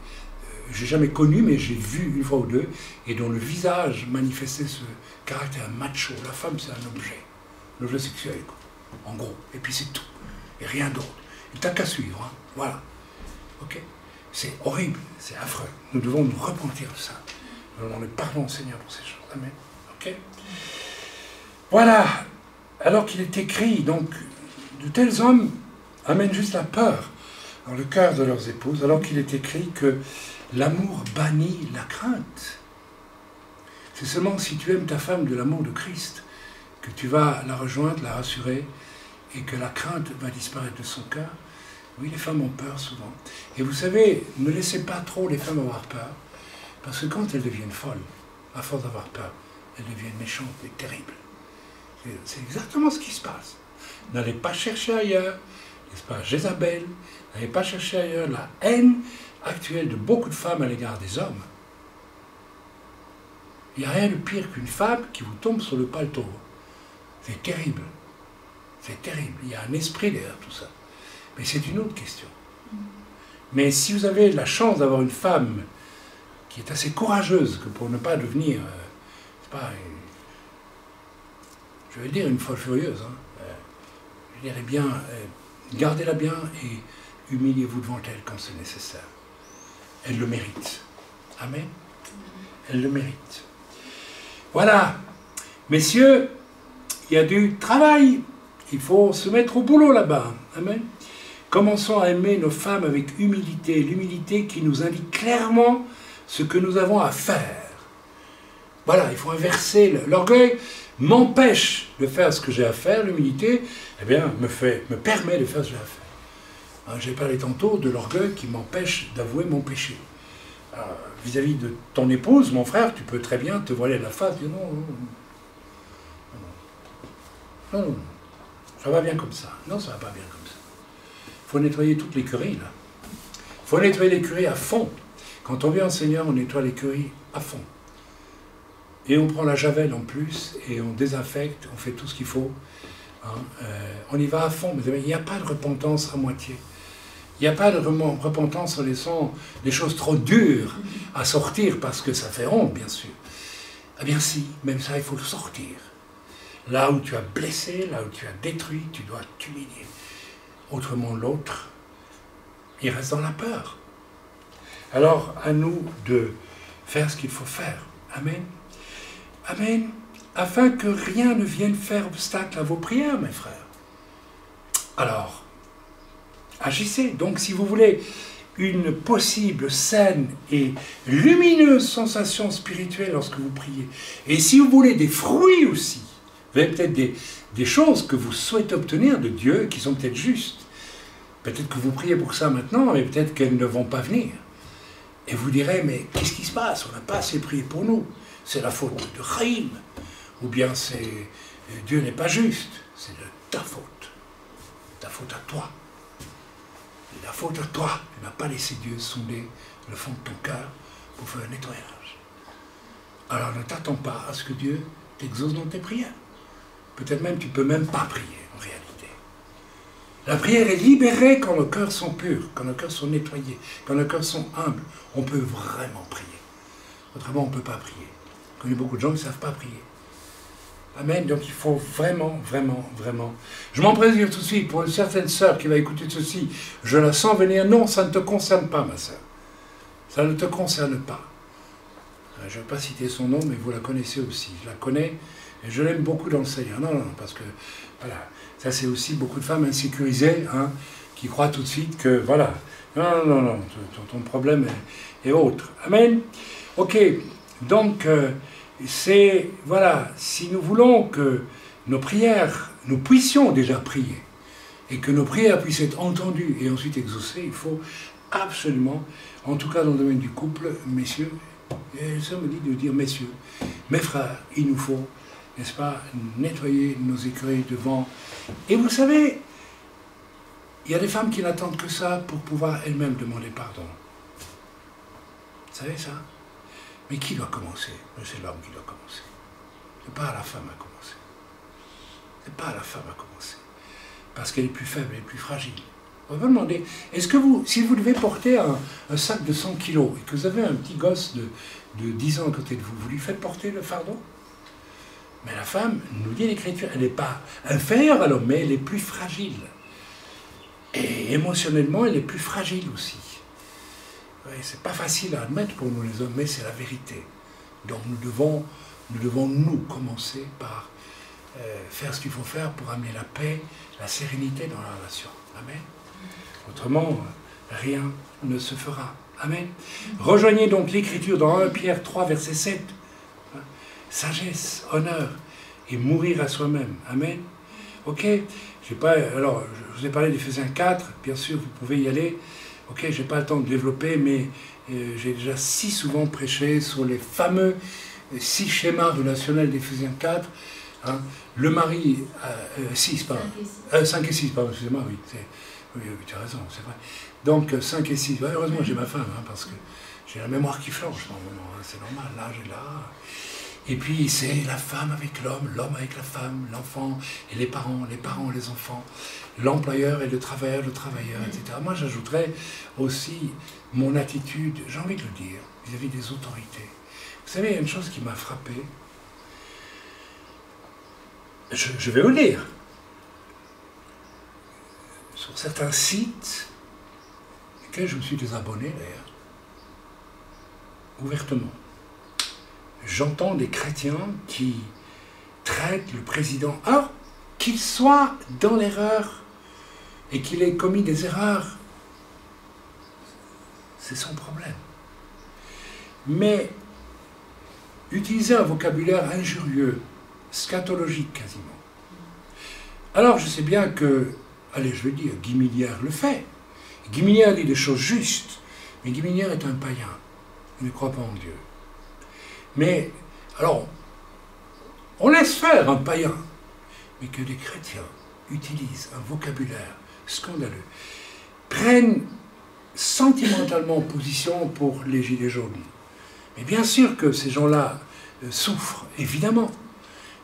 Speaker 1: jamais connu, mais j'ai vu une fois ou deux, et dont le visage manifestait ce caractère macho. La femme, c'est un objet sexuel, quoi, en gros. Et puis c'est tout, et rien d'autre. Et t'as qu'à suivre, hein. Voilà. Ok. C'est horrible, c'est affreux. Nous devons nous repentir de ça. Nous demandons pardon au Seigneur pour ces choses. Amen. Ok. Voilà. Alors qu'il est écrit, donc, de tels hommes amènent juste la peur dans le cœur de leurs épouses, alors qu'il est écrit que l'amour bannit la crainte. C'est seulement si tu aimes ta femme de l'amour de Christ que tu vas la rejoindre, la rassurer, et que la crainte va disparaître de son cœur. Oui, les femmes ont peur souvent. Et vous savez, ne laissez pas trop les femmes avoir peur, parce que quand elles deviennent folles, à force d'avoir peur, elles deviennent méchantes et terribles. C'est exactement ce qui se passe. N'allez pas chercher ailleurs, n'est-ce pas, Jézabel, n'allez pas chercher ailleurs la haine actuelle de beaucoup de femmes à l'égard des hommes. Il n'y a rien de pire qu'une femme qui vous tombe sur le paletot. C'est terrible. C'est terrible. Il y a un esprit derrière tout ça. Mais c'est une autre question. Mais si vous avez la chance d'avoir une femme qui est assez courageuse que pour ne pas devenir, c'est pas, je vais dire une folle furieuse, hein, je dirais bien, gardez-la bien et humiliez-vous devant elle quand c'est nécessaire. Elle le mérite. Amen. Elle le mérite. Voilà. Messieurs, il y a du travail. Il faut se mettre au boulot là-bas. Amen. Commençons à aimer nos femmes avec humilité. L'humilité qui nous indique clairement ce que nous avons à faire. Voilà, il faut inverser. L'orgueil m'empêche de faire ce que j'ai à faire. L'humilité, eh bien, me permet de faire ce que j'ai à faire. Hein, j'ai parlé tantôt de l'orgueil qui m'empêche d'avouer mon péché. Vis-à-vis de ton épouse, mon frère, tu peux très bien te voiler la face et dire non, ça va bien comme ça. Non, ça va pas bien comme ça. Il faut nettoyer toute l'écurie, là. Il faut nettoyer l'écurie à fond. Quand on vient en Seigneur, on nettoie l'écurie à fond. Et on prend la javel en plus, et on désinfecte, on fait tout ce qu'il faut. Hein. On y va à fond. Mais il n'y a pas de repentance à moitié. Il n'y a pas de repentance en laissant des choses trop dures à sortir, parce que ça fait honte, bien sûr. Eh bien si, même ça, il faut le sortir. Là où tu as blessé, là où tu as détruit, tu dois t'humilier. Autrement, l'autre, il reste dans la peur. Alors, à nous de faire ce qu'il faut faire. Amen. Amen. Afin que rien ne vienne faire obstacle à vos prières, mes frères. Alors, agissez. Donc, si vous voulez une possible saine et lumineuse sensation spirituelle lorsque vous priez, et si vous voulez des fruits aussi, vous avez peut-être des choses que vous souhaitez obtenir de Dieu qui sont peut-être justes. Peut-être que vous priez pour ça maintenant, mais peut-être qu'elles ne vont pas venir. Et vous direz, mais qu'est-ce qui se passe? On n'a pas assez prié pour nous. C'est la faute de Rahim. Ou bien c'est Dieu n'est pas juste, c'est de ta faute. Ta faute à toi. C'est la faute à toi. Tu n'as pas laissé Dieu sonder le fond de ton cœur pour faire un nettoyage. Alors ne t'attends pas à ce que Dieu t'exauce dans tes prières. Peut-être même tu ne peux même pas prier en réalité. La prière est libérée quand nos cœurs sont purs, quand nos cœurs sont nettoyés, quand nos cœurs sont humbles. On peut vraiment prier. Autrement, on ne peut pas prier. Je connais beaucoup de gens qui ne savent pas prier. Amen. Donc il faut vraiment, vraiment, vraiment. Je m'en préviens tout de suite pour une certaine sœur qui va écouter ceci. Je la sens venir. Non, ça ne te concerne pas, ma sœur. Ça ne te concerne pas. Je ne vais pas citer son nom, mais vous la connaissez aussi. Je la connais et je l'aime beaucoup dans le Seigneur. Non, parce que, voilà, ça c'est aussi beaucoup de femmes insécurisées, hein, qui croient tout de suite que, voilà, non, ton problème est autre. Amen. Ok, donc, c'est, voilà, si nous voulons que nos prières, nous puissions déjà prier, et que nos prières puissent être entendues et ensuite exaucées, il faut absolument, en tout cas dans le domaine du couple, messieurs, et ça me dit de dire messieurs, mes frères, il nous faut, n'est-ce pas, nettoyer nos écueils devant. Et vous savez, il y a des femmes qui n'attendent que ça pour pouvoir elles-mêmes demander pardon. Vous savez ça? Mais qui doit commencer? C'est l'homme qui doit commencer. Ce n'est pas à la femme à commencer. Ce n'est pas à la femme à commencer. Parce qu'elle est plus faible, elle est plus fragile. On va vous demander, est-ce que vous, si vous devez porter un sac de 100 kilos et que vous avez un petit gosse de 10 ans à côté de vous, vous lui faites porter le fardeau? Mais la femme, nous dit l'Écriture, elle n'est pas inférieure à l'homme, mais elle est plus fragile. Et émotionnellement, elle est plus fragile aussi. Ouais, c'est pas facile à admettre pour nous les hommes, mais c'est la vérité. Donc nous devons commencer par faire ce qu'il faut faire pour amener la paix, la sérénité dans la relation. Amen. Autrement, rien ne se fera. Amen. Rejoignez donc l'Écriture dans 1 Pierre 3, verset 7. Sagesse, honneur et mourir à soi-même. Amen. Ok. Alors, je vous ai parlé d'Éphésiens 4, bien sûr, vous pouvez y aller. Ok, je n'ai pas le temps de développer, mais j'ai déjà si souvent prêché sur les fameux 6 schémas relationnels d'Éphésiens 4. Hein. Le mari, 6, pardon. 5 et 6, pardon, excusez-moi, oui. Oui, tu as raison, c'est vrai. Donc, 5 et 6. Heureusement, j'ai ma femme, hein, parce que j'ai la mémoire qui flanche. Hein, c'est normal, l'âge est là. Et puis, c'est la femme avec l'homme, l'homme avec la femme, l'enfant et les parents les enfants, l'employeur et le travailleur, etc. Moi, j'ajouterais aussi mon attitude, j'ai envie de le dire, vis-à-vis des autorités. Vous savez, il y a une chose qui m'a frappé. Je vais vous le dire. Sur certains sites, auxquels je me suis désabonné d'ailleurs, ouvertement, j'entends des chrétiens qui traitent le président, alors qu'il soit dans l'erreur et qu'il ait commis des erreurs, c'est son problème. Mais utiliser un vocabulaire injurieux, scatologique quasiment. Alors je sais bien que, allez, je vais dire, Guy Millière le fait. Guy Millière dit des choses justes, mais Guy Millière est un païen. Il ne croit pas en Dieu. Mais, alors, on laisse faire un païen, mais que des chrétiens utilisent un vocabulaire scandaleux, prennent sentimentalement position pour les gilets jaunes. Mais bien sûr que ces gens-là souffrent, évidemment.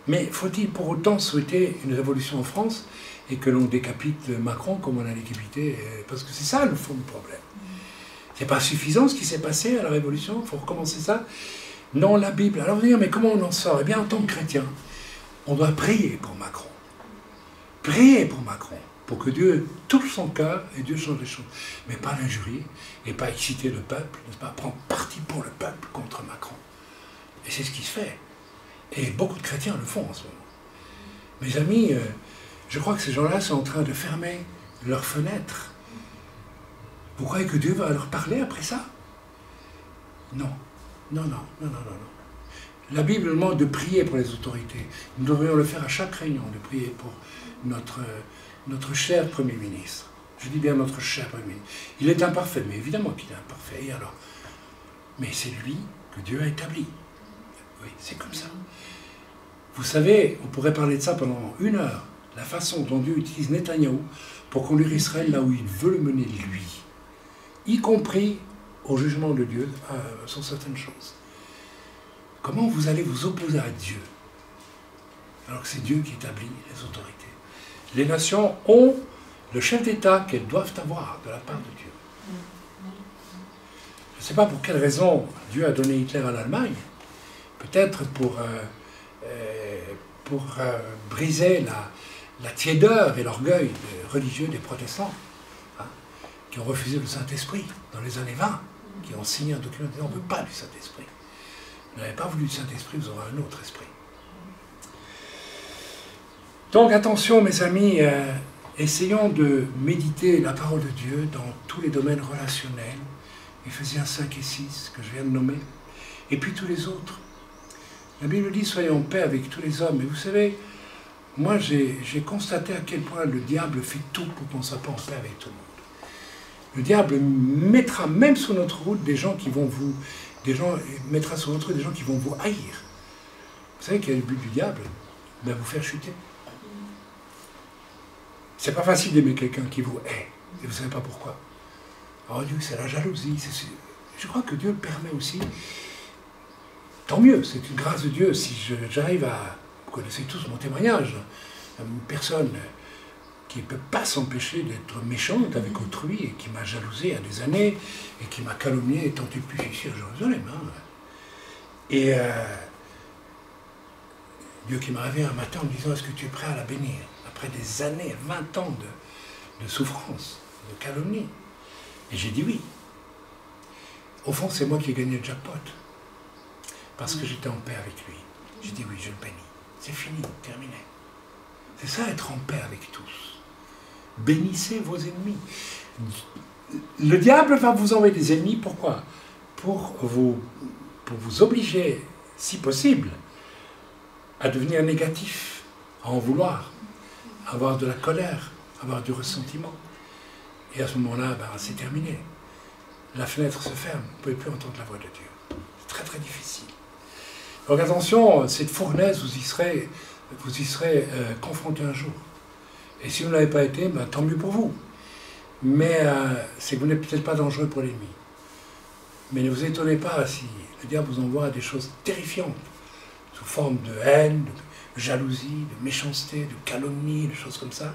Speaker 1: Mais faut-il pour autant souhaiter une révolution en France et que l'on décapite Macron comme on a décapité? Parce que c'est ça le fond du problème. C'est pas suffisant ce qui s'est passé à la Révolution, il faut recommencer ça. Non, la Bible. Alors vous dire, mais comment on en sort? Eh bien, en tant que chrétien, on doit prier pour Macron. Prier pour Macron, pour que Dieu touche son cœur et Dieu change les choses. Mais pas l'injurier, et pas exciter le peuple, n'est-ce pas, prendre parti pour le peuple contre Macron. Et c'est ce qui se fait. Et beaucoup de chrétiens le font en ce moment. Mes amis, je crois que ces gens-là sont en train de fermer leurs fenêtres. Vous croyez que Dieu va leur parler après ça? Non. Non. La Bible nous demande de prier pour les autorités. Nous devrions le faire à chaque réunion, de prier pour notre cher Premier ministre. Je dis bien notre cher Premier ministre. Il est imparfait, mais évidemment qu'il est imparfait. Et alors? Mais c'est lui que Dieu a établi. Oui, c'est comme ça. Vous savez, on pourrait parler de ça pendant 1 heure, la façon dont Dieu utilise Netanyahou pour conduire Israël là où il veut le mener lui, y compris au jugement de Dieu sur certaines choses. Comment vous allez vous opposer à Dieu alors que c'est Dieu qui établit les autorités? Les nations ont le chef d'État qu'elles doivent avoir de la part de Dieu. Je ne sais pas pour quelle raison Dieu a donné Hitler à l'Allemagne. Peut-être pour briser la tiédeur et l'orgueil religieux des protestants, hein, qui ont refusé le Saint-Esprit dans les années 20, qui ont signé un document disant on ne veut pas du Saint-Esprit. Vous n'avez pas voulu du Saint-Esprit, vous aurez un autre esprit. Donc attention mes amis, essayons de méditer la parole de Dieu dans tous les domaines relationnels, Éphésiens 5 et 6 que je viens de nommer, et puis tous les autres. La Bible dit soyez en paix avec tous les hommes, et vous savez, moi j'ai constaté à quel point le diable fait tout pour qu'on ne soit pas en paix avec tout le monde. Le diable mettra même sur notre route des gens qui vont vous... mettra sur votre route des gens qui vont vous haïr. Vous savez quel est le but du diable? Ben, vous faire chuter. C'est pas facile d'aimer quelqu'un qui vous hait, et vous ne savez pas pourquoi. Oh Dieu, c'est la jalousie. Je crois que Dieu permet aussi, tant mieux, c'est une grâce de Dieu, si j'arrive à, vous connaissez tous mon témoignage, une personne qui ne peut pas s'empêcher d'être méchante avec autrui, et qui m'a jalousé à des années, et qui m'a calomnié, étant plus ici à Jérusalem. Hein. Et Dieu qui m'a réveillé un matin en me disant, est-ce que tu es prêt à la bénir? Après des années, 20 ans de souffrance, de calomnie. Et j'ai dit oui. Au fond, c'est moi qui ai gagné le jackpot. Parce que j'étais en paix avec lui. J'ai dit oui, je le bénis. C'est fini, terminé. C'est ça, être en paix avec tous. Bénissez vos ennemis. Le diable va vous envoyer des ennemis, pourquoi? Pour vous obliger, si possible, à devenir négatif, à en vouloir, à avoir de la colère, à avoir du ressentiment. Et à ce moment-là, ben, c'est terminé. La fenêtre se ferme, vous ne pouvez plus entendre la voix de Dieu. C'est très très difficile. Donc attention, cette fournaise, vous y serez confronté un jour. Et si vous ne l'avez pas été, ben, tant mieux pour vous. Mais c'est que vous n'êtes peut-être pas dangereux pour l'ennemi. Mais ne vous étonnez pas si le diable vous envoie des choses terrifiantes, sous forme de haine, de jalousie, de méchanceté, de calomnie, de choses comme ça.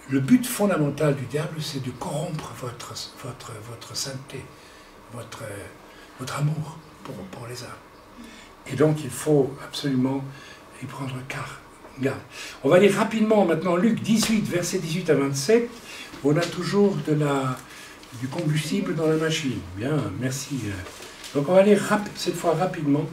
Speaker 1: Le but fondamental du diable, c'est de corrompre votre sainteté, votre amour pour les âmes. Et donc, il faut absolument y prendre garde. On va lire rapidement maintenant Luc 18, versets 18 à 27. On a toujours du combustible dans la machine. Bien, merci. Donc, on va lire cette fois rapidement.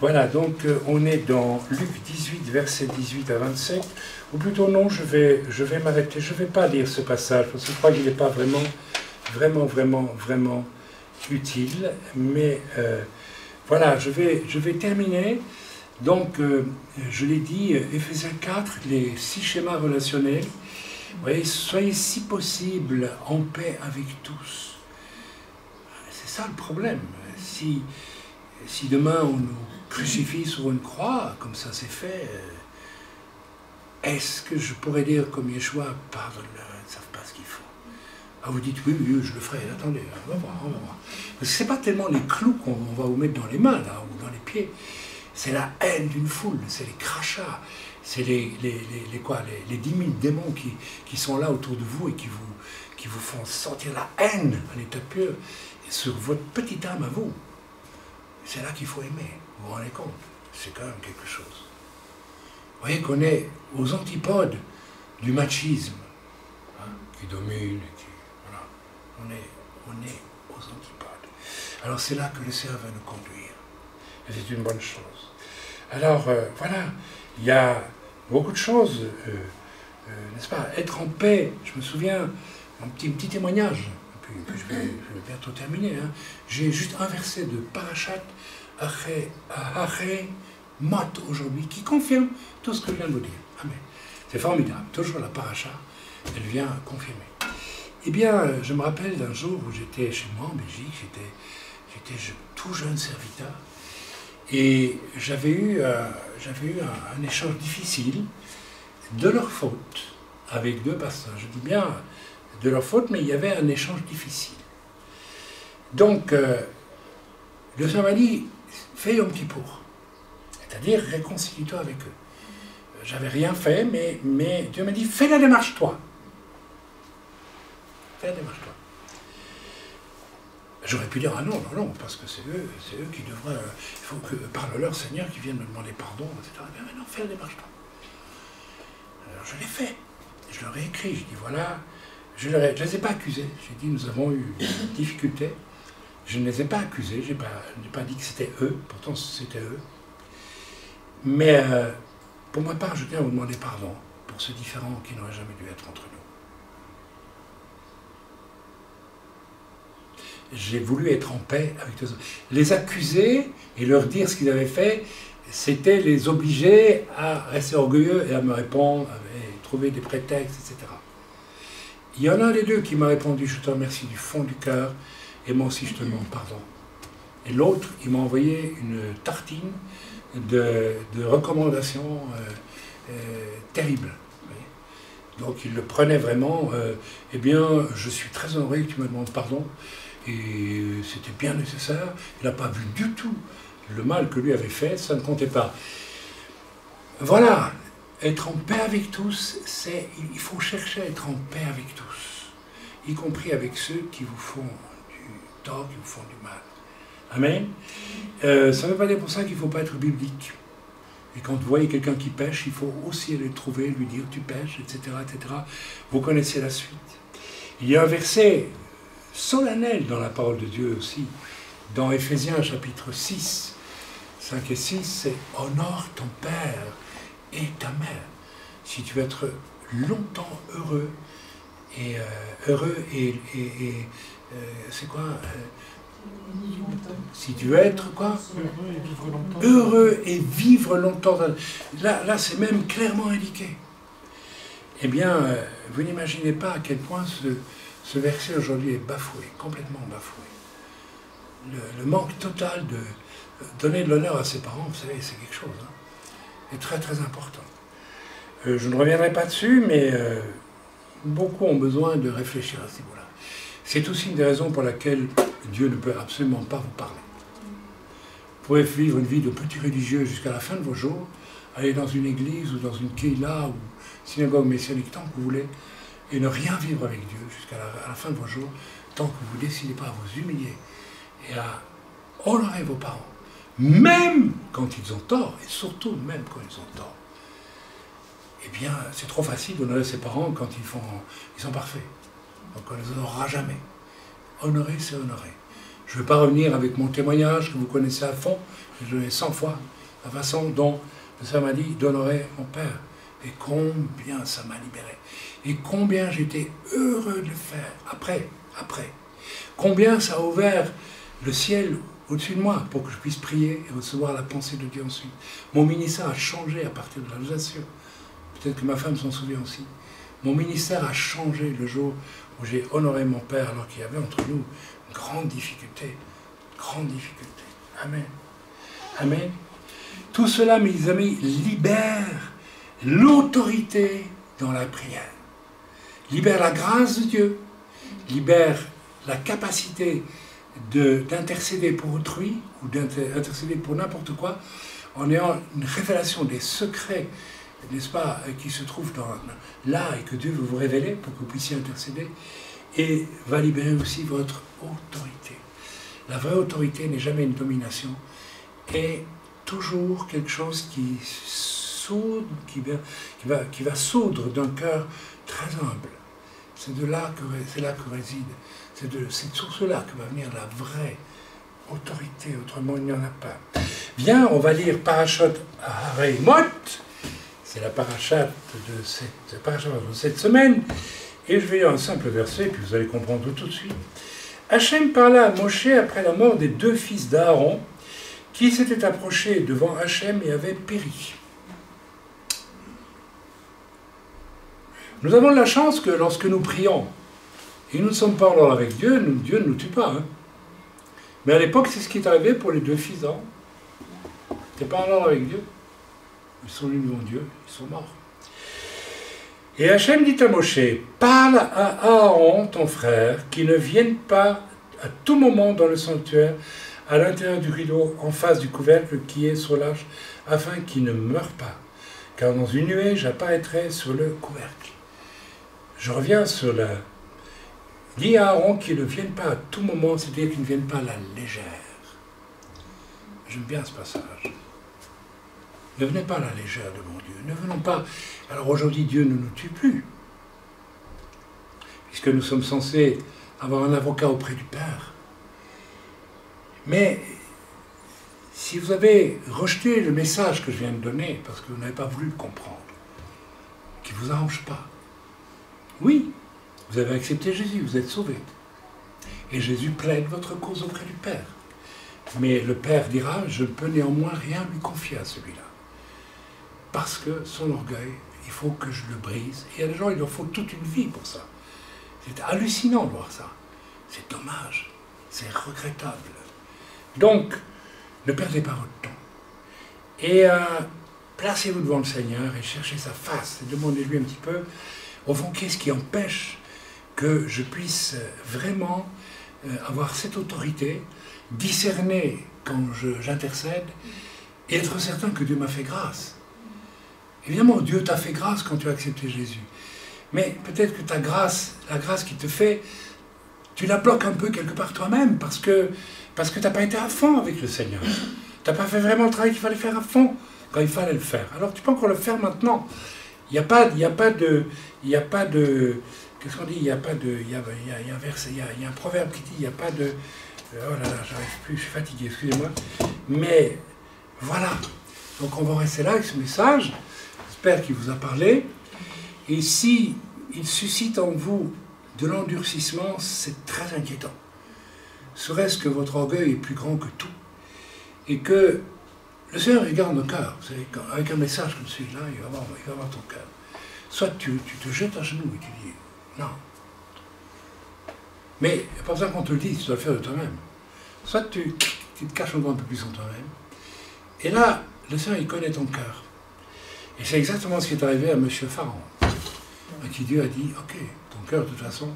Speaker 1: Voilà, donc on est dans Luc 18, versets 18 à 27. Ou plutôt non, je vais m'arrêter. Je ne vais pas lire ce passage, parce que je crois qu'il n'est pas vraiment utile. Mais voilà, je vais terminer. Donc, je l'ai dit, Éphésiens 4, les 6 schémas relationnels. Vous voyez, soyez si possible en paix avec tous. C'est ça le problème. Si demain on nous crucifie sur une croix, comme ça c'est fait, est-ce que je pourrais dire comme Yeshua, pardonne-leur, ils ne savent pas ce qu'il faut? Ah, vous dites, oui, je le ferai, attendez, on va voir. Parce que ce n'est pas tellement les clous qu'on va vous mettre dans les mains, là, ou dans les pieds. C'est la haine d'une foule, c'est les crachats, c'est les 10 000 démons qui sont là autour de vous et qui vous font sentir la haine à l'état pur sur votre petite âme à vous. C'est là qu'il faut aimer, vous vous rendez compte? C'est quand même quelque chose. Vous voyez qu'on est aux antipodes du machisme, hein, qui domine, voilà. On est aux antipodes. Alors c'est là que le Seigneur va nous conduire. Et c'est une bonne chose. Alors, voilà, il y a beaucoup de choses, n'est-ce pas? Être en paix, je me souviens, un petit témoignage, puis je vais bientôt terminer. Hein. J'ai juste un verset de Parashat Ahare Mot aujourd'hui qui confirme tout ce que je viens de vous dire. Amen. C'est formidable. Toujours la Parasha, elle vient confirmer. Eh bien, je me rappelle d'un jour où j'étais chez moi en Belgique, j'étais tout jeune serviteur, Et j'avais eu un échange difficile de leur faute avec deux pasteurs. Je dis bien de leur faute, mais il y avait un échange difficile. Donc, le Seigneur m'a dit, fais Yom Kippour, c'est-à-dire réconcilie-toi avec eux. J'avais rien fait, mais Dieu m'a dit, fais la démarche toi. Fais la démarche toi. J'aurais pu dire, ah non, non, non, parce que c'est eux qui devraient, il faut que, parle-leur, Seigneur, qui viennent me demander pardon, etc. Mais non, fais la démarche toi. Alors je l'ai fait. Je leur ai écrit, je dis, voilà, je ne les ai pas accusés. J'ai dit, nous avons eu des difficultés. Je ne les ai pas accusés, je n'ai pas dit que c'était eux, pourtant c'était eux. Mais pour ma part, je tiens à vous demander pardon pour ce différend qui n'aurait jamais dû être entre nous. J'ai voulu être en paix avec eux. Les accuser et leur dire ce qu'ils avaient fait, c'était les obliger à rester orgueilleux et à me répondre, et trouver des prétextes, etc. Il y en a un des deux qui m'a répondu, je te remercie du fond du cœur, et moi aussi je te demande pardon. Et l'autre, il m'a envoyé une tartine de recommandations terribles. Donc il le prenait vraiment, eh bien je suis très honoré que tu me demandes pardon, et c'était bien nécessaire. Il n'a pas vu du tout le mal que lui avait fait, ça ne comptait pas. Voilà, être en paix avec tous, il faut chercher à être en paix avec tous, y compris avec ceux qui vous font du tort, qui vous font du mal. Amen. Ça ne veut pas dire pour ça qu'il ne faut pas être biblique. Et quand vous voyez quelqu'un qui pêche, il faut aussi aller le trouver, lui dire tu pêches, etc., etc. Vous connaissez la suite. Il y a un verset solennel dans la parole de Dieu aussi, dans Éphésiens chapitre 6, 5 et 6, c'est « Honore ton père et ta mère, si tu veux être longtemps heureux, et c'est quoi si tu veux être quoi heureux et vivre longtemps. Là c'est même clairement indiqué. Eh bien, vous n'imaginez pas à quel point ce verset aujourd'hui est bafoué, complètement bafoué. Le manque total de donner de l'honneur à ses parents, vous savez, c'est quelque chose, hein, est très très important. Je ne reviendrai pas dessus, mais beaucoup ont besoin de réfléchir à ce niveau-là. C'est aussi une des raisons pour laquelle Dieu ne peut absolument pas vous parler. Vous pouvez vivre une vie de petit religieux jusqu'à la fin de vos jours, aller dans une église ou dans une keila ou synagogue messianique tant que vous voulez, et ne rien vivre avec Dieu jusqu'à la fin de vos jours, tant que vous ne décidez pas à vous humilier et à honorer vos parents, même quand ils ont tort, et surtout même quand ils ont tort. Eh bien, c'est trop facile d'honorer ses parents quand ils sont parfaits. Donc on ne les honorera jamais. Honorer, c'est honorer. Je ne vais pas revenir avec mon témoignage que vous connaissez à fond, j'ai donné 100 fois, la façon dont le Seigneur m'a dit d'honorer mon Père. Et combien ça m'a libéré. Et combien j'étais heureux de le faire. Après. Combien ça a ouvert le ciel au-dessus de moi pour que je puisse prier et recevoir la pensée de Dieu ensuite. Mon ministère a changé à partir de là, je vous assure. Peut-être que ma femme s'en souvient aussi. Mon ministère a changé le jour où j'ai honoré mon Père alors qu'il y avait entre nous une grande difficulté. Grande difficulté. Amen. Amen. Tout cela, mes amis, libère l'autorité dans la prière. Libère la grâce de Dieu. Libère la capacité d'intercéder pour autrui ou d'intercéder pour n'importe quoi en ayant une révélation des secrets, n'est-ce pas, qui se trouvent là et que Dieu veut vous révéler pour que vous puissiez intercéder, et va libérer aussi votre autorité. La vraie autorité n'est jamais une domination, est toujours quelque chose qui soude, qui va soudre d'un cœur très humble. C'est là que réside, c'est sur cela que va venir la vraie autorité, autrement il n'y en a pas. Bien, on va lire Parashat Haremot. C'est la parachat de cette semaine, et je vais lire un simple verset, puis vous allez comprendre tout de suite. Hachem parla à Moshe après la mort des deux fils d'Aaron, qui s'étaient approchés devant Hachem et avaient péri. Nous avons de la chance que lorsque nous prions, et nous ne sommes pas en ordre avec Dieu, Dieu ne nous tue pas. Hein. Mais à l'époque, c'est ce qui est arrivé pour les deux fils d'Aaron. Tu n'es pas en ordre avec Dieu. Ils sont venus devant Dieu, ils sont morts. Et Hachem dit à Moshe, parle à Aaron, ton frère, qu'il ne vienne pas à tout moment dans le sanctuaire, à l'intérieur du rideau, en face du couvercle qui est sur l'arche, afin qu'il ne meure pas. Car dans une nuée, j'apparaîtrai sur le couvercle. Je reviens sur la... Dis à Aaron qu'il ne vienne pas à tout moment, c'est-à-dire qu'il ne vienne pas à la légère. J'aime bien ce passage. Ne venez pas à la légère de mon Dieu. Ne venons pas... Alors aujourd'hui, Dieu ne nous tue plus. Puisque nous sommes censés avoir un avocat auprès du Père. Mais si vous avez rejeté le message que je viens de donner, parce que vous n'avez pas voulu le comprendre, qui ne vous arrange pas, oui, vous avez accepté Jésus, vous êtes sauvés. Et Jésus plaide votre cause auprès du Père. Mais le Père dira, je ne peux néanmoins rien lui confier à celui-là. Parce que son orgueil, il faut que je le brise. Et il y a des gens, il leur faut toute une vie pour ça. C'est hallucinant de voir ça. C'est dommage. C'est regrettable. Donc, ne perdez pas votre temps. Et placez-vous devant le Seigneur et cherchez sa face. Et demandez-lui un petit peu, au fond, qu'est-ce qui empêche que je puisse vraiment avoir cette autorité, discerner quand j'intercède, et être certain que Dieu m'a fait grâce. Évidemment, Dieu t'a fait grâce quand tu as accepté Jésus. Mais peut-être que ta grâce, la grâce qui te fait, tu la bloques un peu quelque part toi-même, parce que tu n'as pas été à fond avec le Seigneur. Tu n'as pas fait vraiment le travail qu'il fallait faire à fond, quand il fallait le faire. Alors tu peux encore le faire maintenant. Il n'y a pas de... Qu'est-ce qu'on dit? Il y a un verset, il y a un proverbe qui dit, il n'y a pas de... Oh là là, j'arrive plus, je suis fatigué, excusez-moi. Mais voilà. Donc on va rester là avec ce message. J'espère qu'il vous a parlé. Et si il suscite en vous de l'endurcissement, c'est très inquiétant. Serait-ce que votre orgueil est plus grand que tout. Et que le Seigneur regarde nos cœurs. Vous savez, avec un message comme celui-là, il va voir ton cœur. Soit tu te jettes à genoux et tu dis non. Mais il n'y a pas besoin qu'on te le dise, tu dois le faire de toi-même. Soit tu te caches encore un peu plus en toi-même. Et là, le Seigneur, il connaît ton cœur. Et c'est exactement ce qui est arrivé à M. Pharaon. À qui Dieu a dit, ok, ton cœur, de toute façon,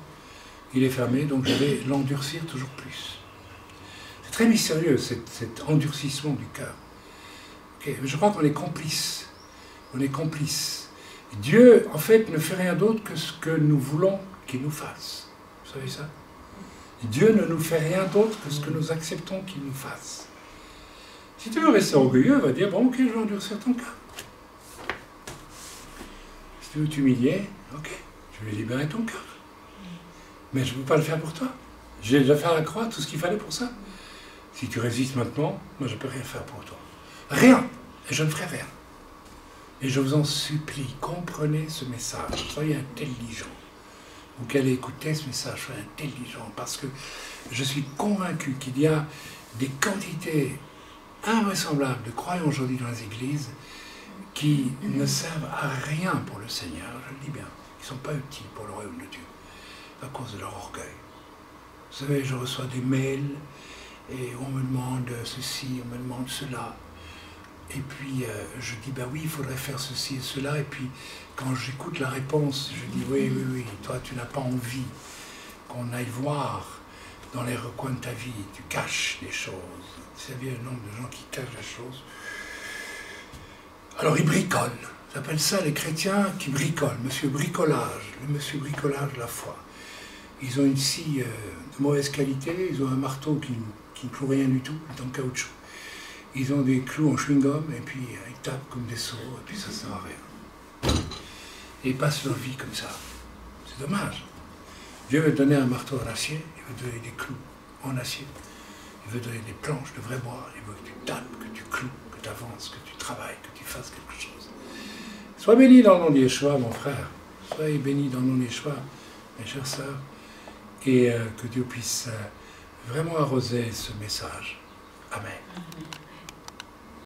Speaker 1: il est fermé, donc je vais l'endurcir toujours plus. C'est très mystérieux, cet endurcissement du cœur. Okay, mais je crois qu'on est complices. On est complices. Dieu, en fait, ne fait rien d'autre que ce que nous voulons qu'il nous fasse. Vous savez ça? Dieu ne nous fait rien d'autre que ce que nous acceptons qu'il nous fasse. Si tu veux rester orgueilleux, il va dire, bon, ok, je vais endurcir ton cœur. Si tu veux t'humilier, ok, je vais libérer ton cœur. Mais je ne peux pas le faire pour toi. J'ai déjà fait à la croix tout ce qu'il fallait pour ça. Si tu résistes maintenant, moi je ne peux rien faire pour toi. Rien. Et je ne ferai rien. Et je vous en supplie, comprenez ce message. Soyez intelligents. Vous qui allez écouter ce message, soyez intelligents. Parce que je suis convaincu qu'il y a des quantités invraisemblables de croyants aujourd'hui dans les églises qui ne servent à rien pour le Seigneur. Je le dis bien. Ils ne sont pas utiles pour le royaume de Dieu. À cause de leur orgueil. Vous savez, je reçois des mails et on me demande ceci, on me demande cela. Et puis je dis, ben oui, il faudrait faire ceci et cela. Et puis quand j'écoute la réponse, je dis, oui, oui, oui, toi tu n'as pas envie qu'on aille voir dans les recoins de ta vie. Tu caches des choses. Vous savez le nombre de gens qui cachent des choses. Alors ils bricolent. J'appelle ça les chrétiens qui bricolent. Monsieur Bricolage, le monsieur Bricolage de la foi. Ils ont une scie de mauvaise qualité, ils ont un marteau qui ne cloue rien du tout, il est en caoutchouc. Ils ont des clous en chewing-gum, et puis ils tapent comme des sots, et puis ça ne sert à rien. Et ils passent leur vie comme ça. C'est dommage. Dieu veut donner un marteau en acier, il veut donner des clous en acier, il veut donner des planches de vrai bois, il veut que tu tapes, que tu cloues, que tu avances, que tu travailles, que tu fasses quelque chose. Sois béni dans le nom de Yeshua, mon frère. Soyez béni dans le nom de Yeshua, mes chères sœurs. Et que Dieu puisse vraiment arroser ce message. Amen.